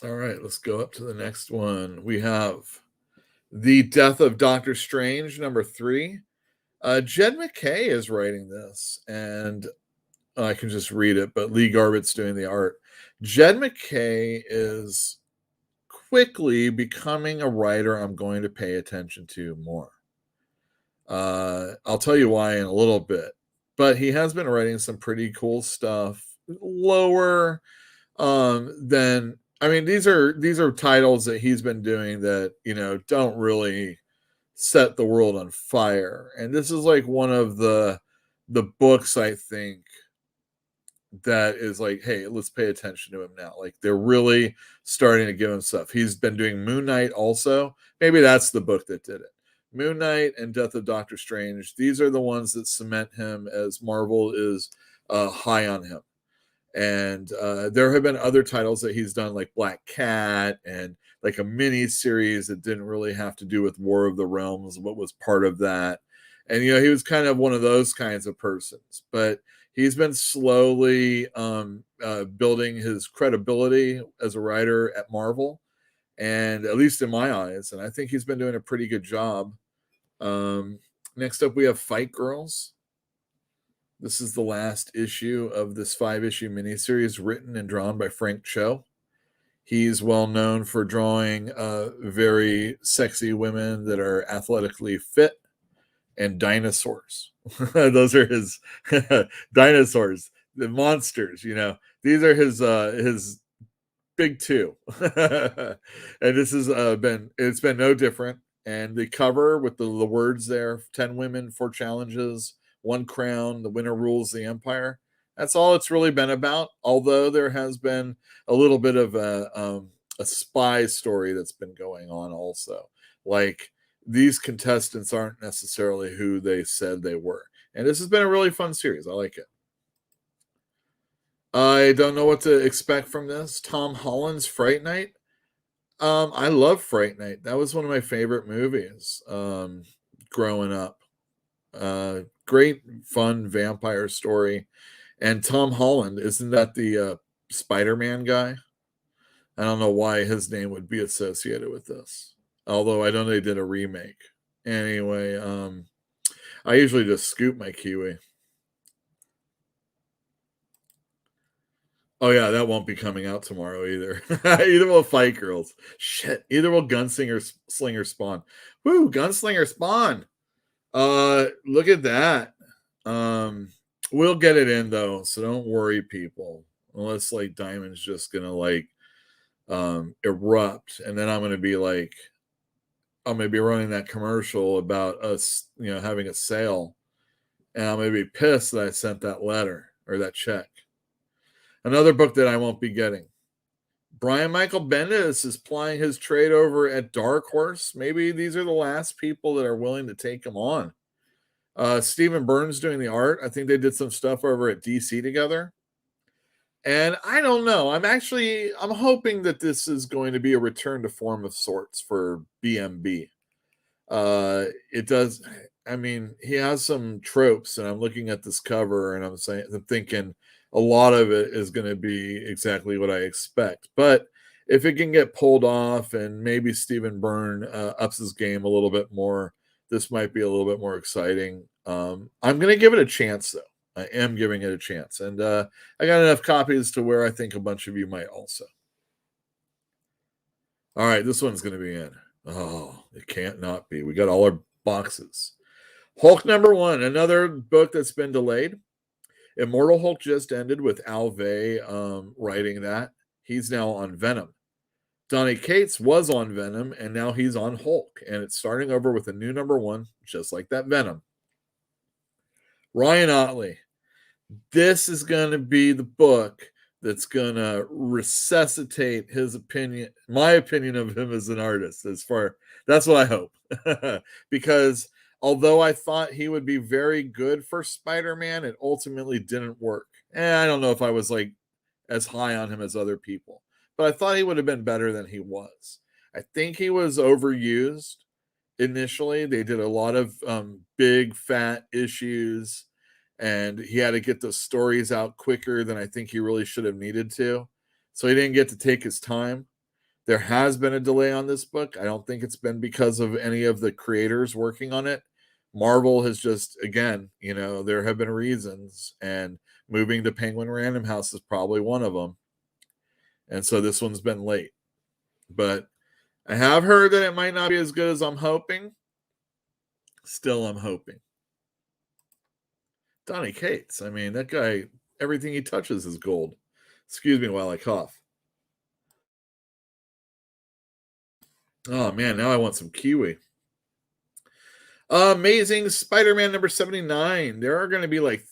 right, let's go up to the next one. We have The Death of Doctor Strange, #3. Jed McKay is writing this, and I can just read it, but Lee Garbutt's doing the art. Jed McKay is quickly becoming a writer I'm going to pay attention to more. I'll tell you why in a little bit, but he has been writing some pretty cool stuff. Lower than, I mean, these are titles that he's been doing that, you know, don't really set the world on fire. And this is like one of the books, I think, that is like, hey, let's pay attention to him now. Like, they're really starting to give him stuff. He's been doing Moon Knight also. Maybe that's the book that did it. Moon Knight and Death of Doctor Strange. These are the ones that cement him as Marvel is high on him. And there have been other titles that he's done, like Black Cat, and like a mini series that didn't really have to do with War of the Realms, but was part of that. And, you know, he was kind of one of those kinds of persons. But he's been slowly building his credibility as a writer at Marvel, and at least in my eyes. And I think he's been doing a pretty good job. Next up, we have Fight Girls. This is the last issue of this 5-issue miniseries written and drawn by Frank Cho. He's well known for drawing very sexy women that are athletically fit and dinosaurs. Those are his dinosaurs, the monsters, you know. These are his big two. And this has it's been no different. And the cover with the words there, 10 women, 4 challenges, 1 crown, the winner rules the empire. That's all it's really been about. Although there has been a little bit of a spy story that's been going on also. Like, these contestants aren't necessarily who they said they were. And this has been a really fun series. I like it. I don't know what to expect from this. Tom Holland's Fright Night. I love Fright Night. That was one of my favorite movies growing up. Great, fun vampire story. And Tom Holland, isn't that the Spider-Man guy? I don't know why his name would be associated with this. Although I don't know they did a remake. Anyway, I usually just scoop my kiwi. Oh yeah, that won't be coming out tomorrow either. Either will Fight Girls. Shit. Either will Gunslinger Spawn. Woo, Gunslinger Spawn. Look at that. We'll get it in though, so don't worry, people. Unless like Diamond's just gonna like erupt, and then I'm gonna be running that commercial about us, having a sale, and I'm gonna be pissed that I sent that letter or that check. Another book that I won't be getting. Brian Michael Bendis is plying his trade over at Dark Horse. Maybe these are the last people that are willing to take him on. Stephen Burns doing the art. I think they did some stuff over at DC together. And I don't know. I'm hoping that this is going to be a return to form of sorts for BMB. It does. I mean, he has some tropes, and I'm looking at this cover and I'm thinking a lot of it is going to be exactly what I expect. But if it can get pulled off and maybe Stephen Byrne ups his game a little bit more, this might be a little bit more exciting. I'm going to give it a chance, though. I am giving it a chance. And I got enough copies to where I think a bunch of you might also. All right, this one's going to be in. Oh, it can't not be. We got all our boxes. Hulk #1, another book that's been delayed. Immortal Hulk just ended with Alvey writing that. He's now on Venom. Donny Cates was on Venom, and now he's on Hulk. And it's starting over with a new #1, just like that Venom. Ryan Ottley. This is going to be the book that's going to resuscitate his opinion, my opinion of him as an artist. That's what I hope. Because although I thought he would be very good for Spider-Man, it ultimately didn't work. And I don't know if I was like as high on him as other people, but I thought he would have been better than he was. I think he was overused initially. They did a lot of big fat issues, and he had to get those stories out quicker than I think he really should have needed to. So he didn't get to take his time. There has been a delay on this book. I don't think it's been because of any of the creators working on it. Marvel has just, again, there have been reasons, and moving to Penguin Random House is probably one of them. And so this one's been late. But I have heard that it might not be as good as I'm hoping. Still, I'm hoping. Donny Cates. I mean, that guy, everything he touches is gold. Excuse me while I cough. Oh, man, now I want some kiwi. Amazing Spider-Man #79. There are going to be like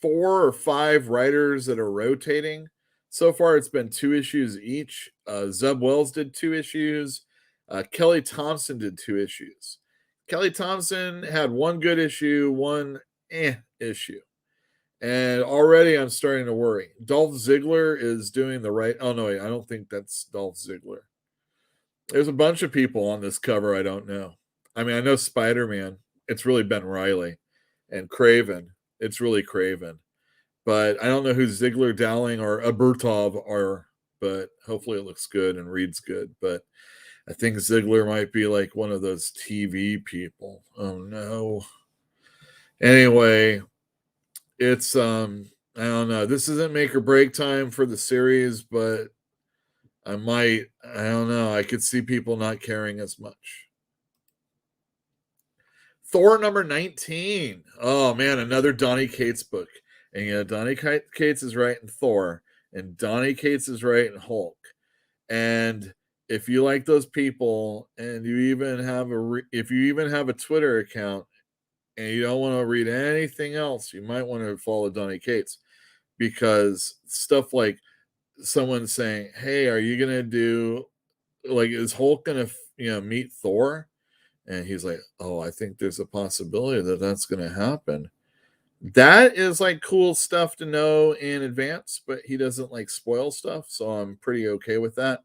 4 or 5 writers that are rotating. So far, it's been 2 issues each. Zeb Wells did 2 issues. Kelly Thompson did 2 issues. Kelly Thompson had 1 good issue, 1 issue. And already I'm starting to worry. Dolph Ziggler is doing the right... Oh, no, wait, I don't think that's Dolph Ziggler. There's a bunch of people on this cover I don't know. I mean, I know Spider-Man. It's really Ben Reilly. And Craven. It's really Craven. But I don't know who Ziggler, Dowling, or Aburtov are. But hopefully it looks good and reads good. But I think Ziggler might be like one of those TV people. Oh, no. Anyway, it's, I don't know. This isn't make or break time for the series, but I don't know. I could see people not caring as much. Thor #19. Oh, man, another Donny Cates book. And Donny Cates is writing Thor, and Donny Cates is writing Hulk. And if you like those people, and you even have if you even have a Twitter account, and you don't want to read anything else, you might want to follow Donny Cates, because stuff like someone saying, "Hey, are you gonna do is Hulk gonna meet Thor?" And he's like, oh, I think there's a possibility that that's going to happen. That is like cool stuff to know in advance, but he doesn't like spoil stuff. So I'm pretty okay with that.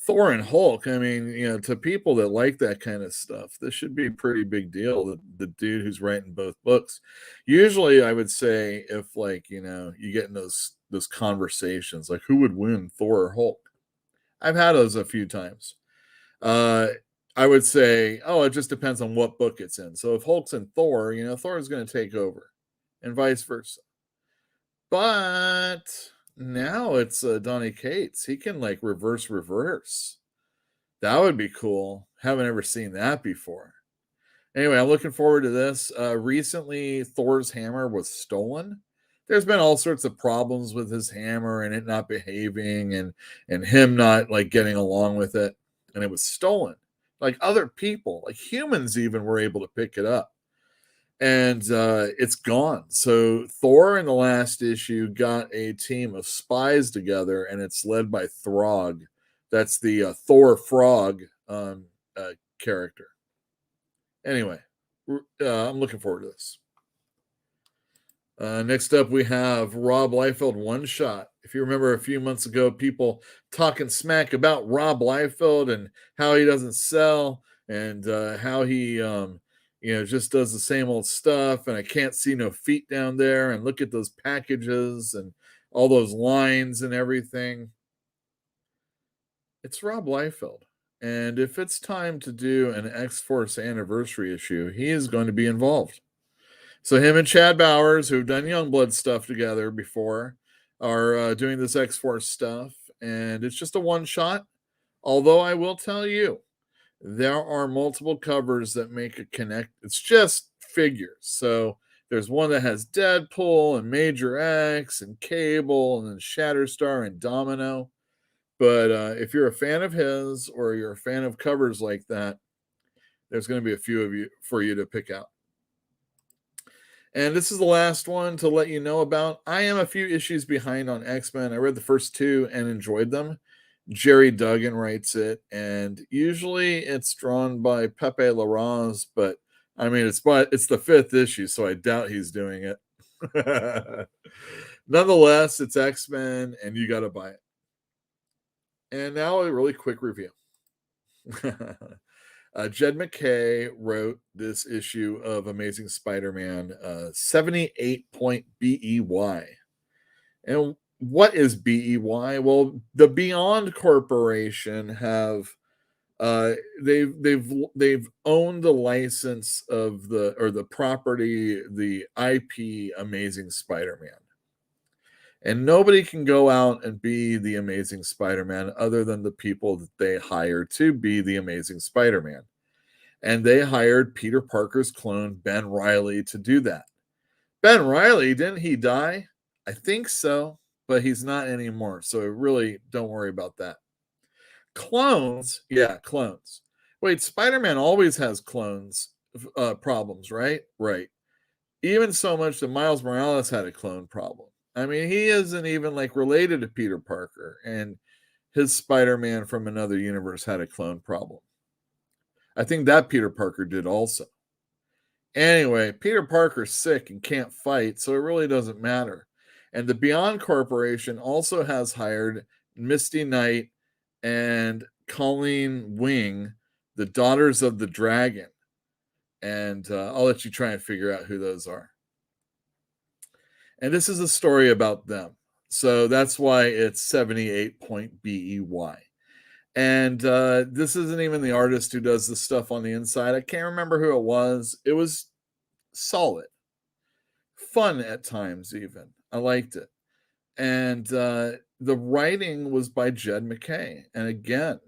Thor and Hulk, I mean, to people that like that kind of stuff, this should be a pretty big deal. The dude who's writing both books. Usually I would say if you get in those conversations, like who would win, Thor or Hulk? I've had those a few times. I would say, oh, it just depends on what book it's in. So if Hulk's in Thor, Thor is going to take over and vice versa. But now it's Donny Cates. He can like reverse. That would be cool. Haven't ever seen that before. Anyway, I'm looking forward to this. Recently, Thor's hammer was stolen. There's been all sorts of problems with his hammer and it not behaving and him not like getting along with it. And it was stolen. Like other people, like humans even were able to pick it up. And it's gone. So Thor in the last issue got a team of spies together, and it's led by Throg. That's the Thor Frog character. Anyway, I'm looking forward to this. Next up, we have Rob Liefeld One Shot. If you remember a few months ago, people talking smack about Rob Liefeld and how he doesn't sell and how he just does the same old stuff. And I can't see no feet down there. And look at those packages and all those lines and everything. It's Rob Liefeld. And if it's time to do an X-Force anniversary issue, he is going to be involved. So him and Chad Bowers, who've done Youngblood stuff together before, are doing this X-Force stuff. And it's just a one-shot. Although I will tell you, there are multiple covers that make a connect. It's just figures. So there's one that has Deadpool and Major X and Cable and then Shatterstar and Domino. But if you're a fan of his or you're a fan of covers like that, there's going to be a few of you for you to pick out. And this is the last one to let you know about. I am a few issues behind on X-Men. I read the first two and enjoyed them. Jerry Duggan writes it, and usually it's drawn by Pepe Larraz, but I mean it's the fifth issue, so I doubt he's doing it. Nonetheless, it's X-Men, and you got to buy it. And now a really quick review. Jed MacKay wrote this issue of Amazing Spider-Man, 78-point BEY. And what is BEY? Well, the Beyond Corporation have they've owned the license of the property, the IP Amazing Spider-Man. And nobody can go out and be the Amazing Spider-Man other than the people that they hire to be the Amazing Spider-Man. And they hired Peter Parker's clone, Ben Reilly, to do that. Ben Reilly, didn't he die? I think so, but he's not anymore. So really don't worry about that. Clones? Yeah, clones. Wait, Spider-Man always has clones problems, right? Right. Even so much that Miles Morales had a clone problem. I mean, he isn't even like related to Peter Parker, and his Spider-Man from another universe had a clone problem. I think that Peter Parker did also. Anyway, Peter Parker's sick and can't fight, so it really doesn't matter. And the Beyond Corporation also has hired Misty Knight and Colleen Wing, the Daughters of the Dragon. And I'll let you try and figure out who those are. And this is a story about them. So that's why it's 78-point BEY. And this isn't even the artist who does the stuff on the inside. I can't remember who it was. It was solid. Fun at times, even. I liked it. And the writing was by Jed MacKay. And again,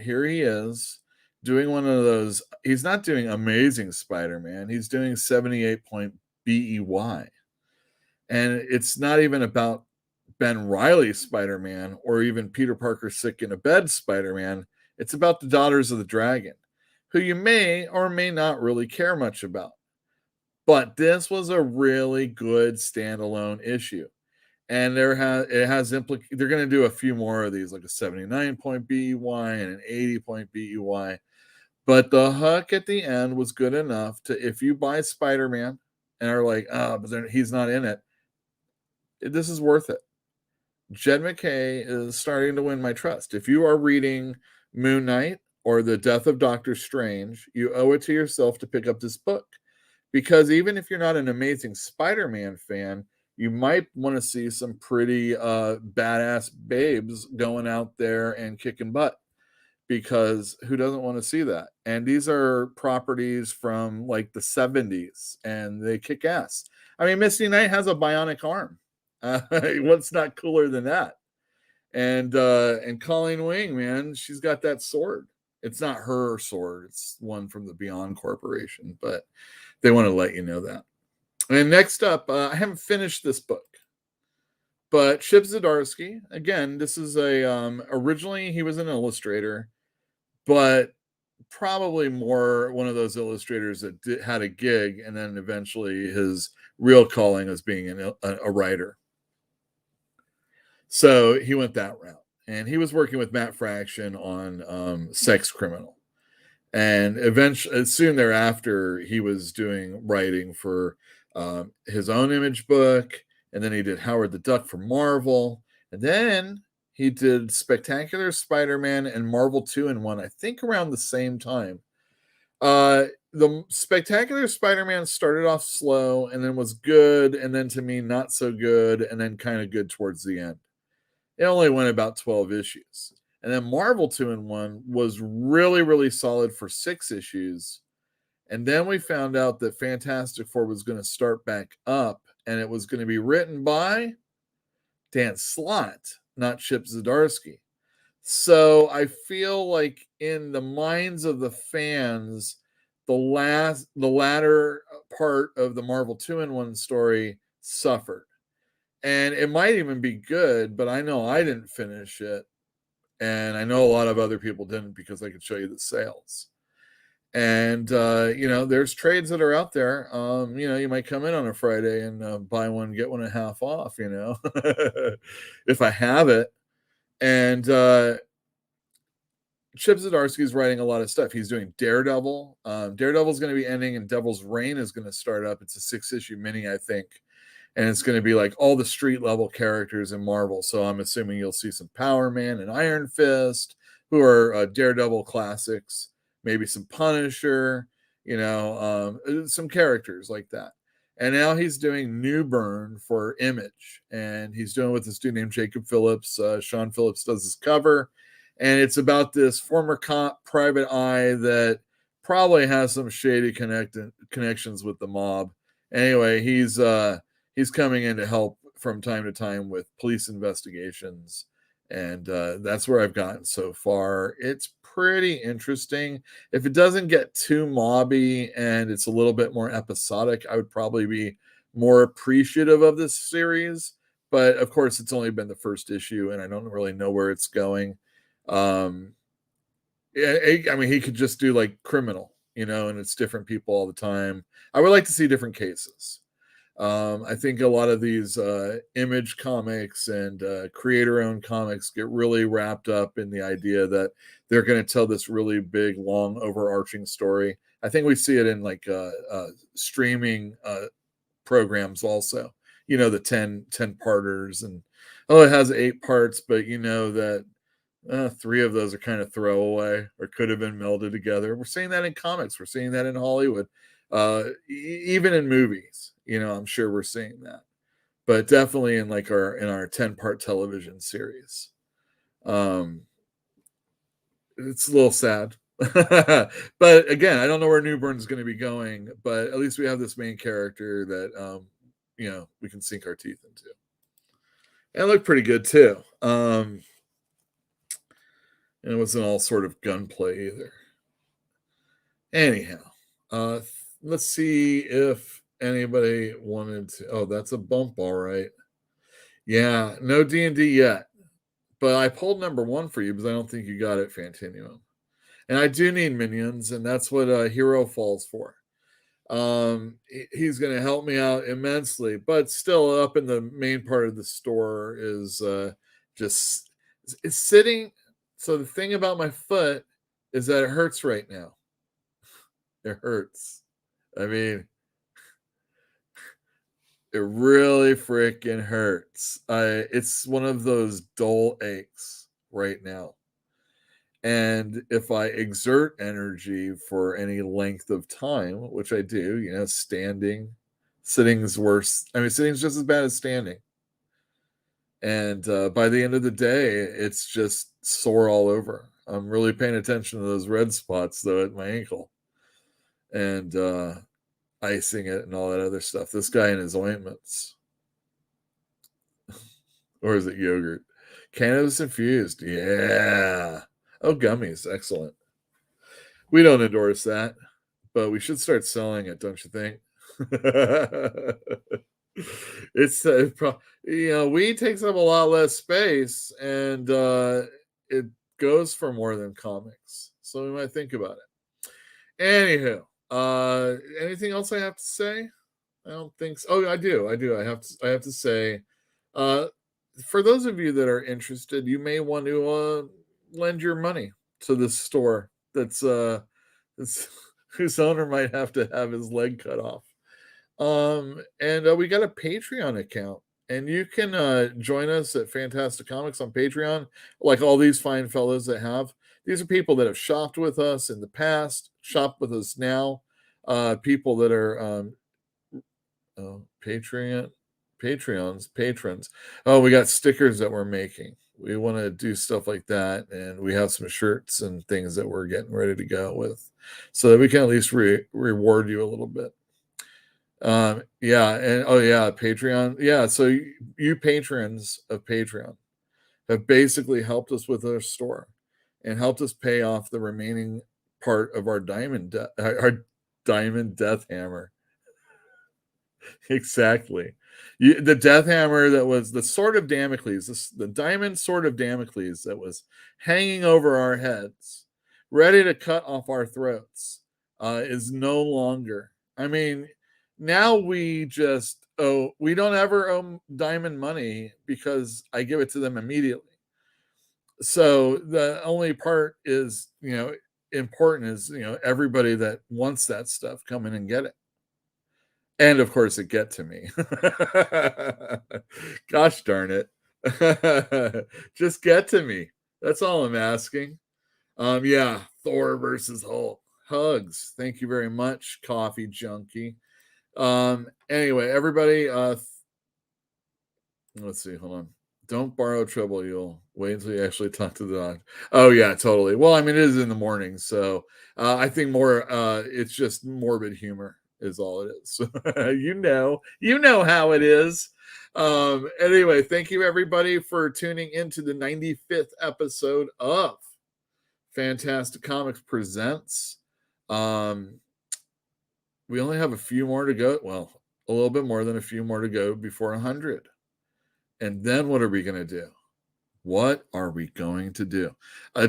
here he is doing one of those. He's not doing Amazing Spider-Man. He's doing 78-point BEY. And it's not even about Ben Reilly Spider-Man or even Peter Parker sick in a bed Spider-Man. It's about the Daughters of the Dragon, who you may or may not really care much about. But this was a really good standalone issue. And they're going to do a few more of these, like a 79-point BEY and an 80-point BEY. But the hook at the end was good enough to, if you buy Spider-Man and are like, but he's not in it, this is worth it. Jed MacKay is starting to win my trust. If you are reading Moon Knight or The Death of Doctor Strange, you owe it to yourself to pick up this book. Because even if you're not an Amazing Spider-Man fan, you might want to see some pretty badass babes going out there and kicking butt. Because who doesn't want to see that? And these are properties from like the 70s, and they kick ass. I mean, Misty Knight has a bionic arm. What's not cooler than that? And Colleen Wing, man, she's got that sword. It's not her sword. It's one from the Beyond Corporation, but they want to let you know that. And next up, I haven't finished this book, but Chip Zadarski, again, this is originally he was an illustrator, but probably more one of those illustrators that had a gig, and then eventually his real calling was being a writer. So he went that route, and he was working with Matt Fraction on Sex Criminal. And eventually, soon thereafter, he was doing writing for his own Image book, and then he did Howard the Duck for Marvel, and then he did Spectacular Spider-Man and Marvel 2-in-1, I think around the same time. The Spectacular Spider-Man started off slow and then was good, and then to me, not so good, and then kind of good towards the end. It only went about 12 issues. And then Marvel 2-in-1 was really, really solid for 6 issues. And then we found out that Fantastic Four was going to start back up, and it was going to be written by Dan Slott, not Chip Zdarsky. So I feel like in the minds of the fans, the latter part of the Marvel 2-in-1 story suffered. And it might even be good, but I know I didn't finish it. And I know a lot of other people didn't, because I could show you the sales. And, there's trades that are out there. You might come in on a Friday and buy one, get one and a half off, if I have it. And Chip Zdarsky is writing a lot of stuff. He's doing Daredevil. Daredevil is going to be ending, and Devil's Reign is going to start up. It's a 6-issue mini, I think. And it's going to be like all the street level characters in Marvel. So I'm assuming you'll see some Power Man and Iron Fist, who are Daredevil classics, maybe some Punisher, some characters like that. And now he's doing New Burn for Image, and he's doing it with this dude named Jacob Phillips. Sean Phillips does his cover, and it's about this former cop, Private Eye, that probably has some shady connections with the mob. Anyway, he's coming in to help from time to time with police investigations, and that's where I've gotten so far. It's pretty interesting. If it doesn't get too mobby and it's a little bit more episodic, I would probably be more appreciative of this series. But of course, it's only been the first issue, and I don't really know where it's going. He could just do like Criminal, and it's different people all the time. I would like to see different cases. I think a lot of these Image comics and creator-owned comics get really wrapped up in the idea that they're going to tell this really big, long, overarching story. I think we see it in like streaming programs also. The 10-parters, and it has 8 parts, but that 3 of those are kind of throwaway or could have been melded together. We're seeing that in comics. We're seeing that in Hollywood. Even in movies, I'm sure we're seeing that, but definitely in like our 10-part television series. It's a little sad, but again, I don't know where New Burn is going to be going, but at least we have this main character that, we can sink our teeth into, and it looked pretty good too. And it wasn't all sort of gunplay either. Anyhow, let's see if anybody wanted to. Oh, that's a bump, all right. Yeah, no D&D yet, but I pulled number 1 for you because I don't think you got it, Fantinuum. And I do need minions, and that's what Hero Falls for. He's going to help me out immensely, but still up in the main part of the store is it's sitting. So the thing about my foot is that it hurts right now. It hurts. I mean, it really freaking hurts. It's one of those dull aches right now. And if I exert energy for any length of time, which I do, sitting's worse. I mean, sitting's just as bad as standing. And by the end of the day, it's just sore all over. I'm really paying attention to those red spots, though, at my ankle. And icing it and all that other stuff. This guy and his ointments. Or is it yogurt? Cannabis infused. Yeah. Oh, gummies. Excellent. We don't endorse that, but we should start selling it, don't you think? It's weed takes up a lot less space, and it goes for more than comics, so we might think about it. Anywho, anything else I have to say? I don't think so. Oh, I do. I have to say, for those of you that are interested, you may want to lend your money to this store that's whose owner might have to have his leg cut off. And we got a Patreon account, and you can join us at Fantastic Comics on Patreon, like all these fine fellows that have. These are people that have shopped with us in the past, shop with us now, people that are patrons. Oh, we got stickers that we're making. We want to do stuff like that, and we have some shirts and things that we're getting ready to go with, so that we can at least reward you a little bit. Patreon. Yeah, so you patrons of Patreon have basically helped us with our store and helped us pay off the remaining part of our diamond death hammer. Exactly. The death hammer that was the sword of Damocles, the diamond sword of Damocles that was hanging over our heads, ready to cut off our throats, is no longer. I mean, now we don't ever owe diamond money because I give it to them immediately. So the only part is, important is, everybody that wants that stuff, come in and get it. And of course, it get to me. Gosh darn it. Just get to me. That's all I'm asking. Thor versus Hulk. Hugs. Thank you very much, Coffee Junkie. Anyway, everybody, let's see, hold on. Don't borrow trouble. You'll wait until you actually talk to the dog. Oh, yeah, totally. Well, I mean, it is in the morning, so I think more, it's just morbid humor is all it is. you know how it is. Anyway, thank you everybody for tuning into the 95th episode of Fantastic Comics Presents. We only have a few more to go. Well, a little bit more than a few more to go before 100. And then what are we going to do? What are we going to do?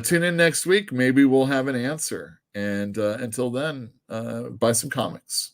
Tune in next week. Maybe we'll have an answer. And until then, buy some comics.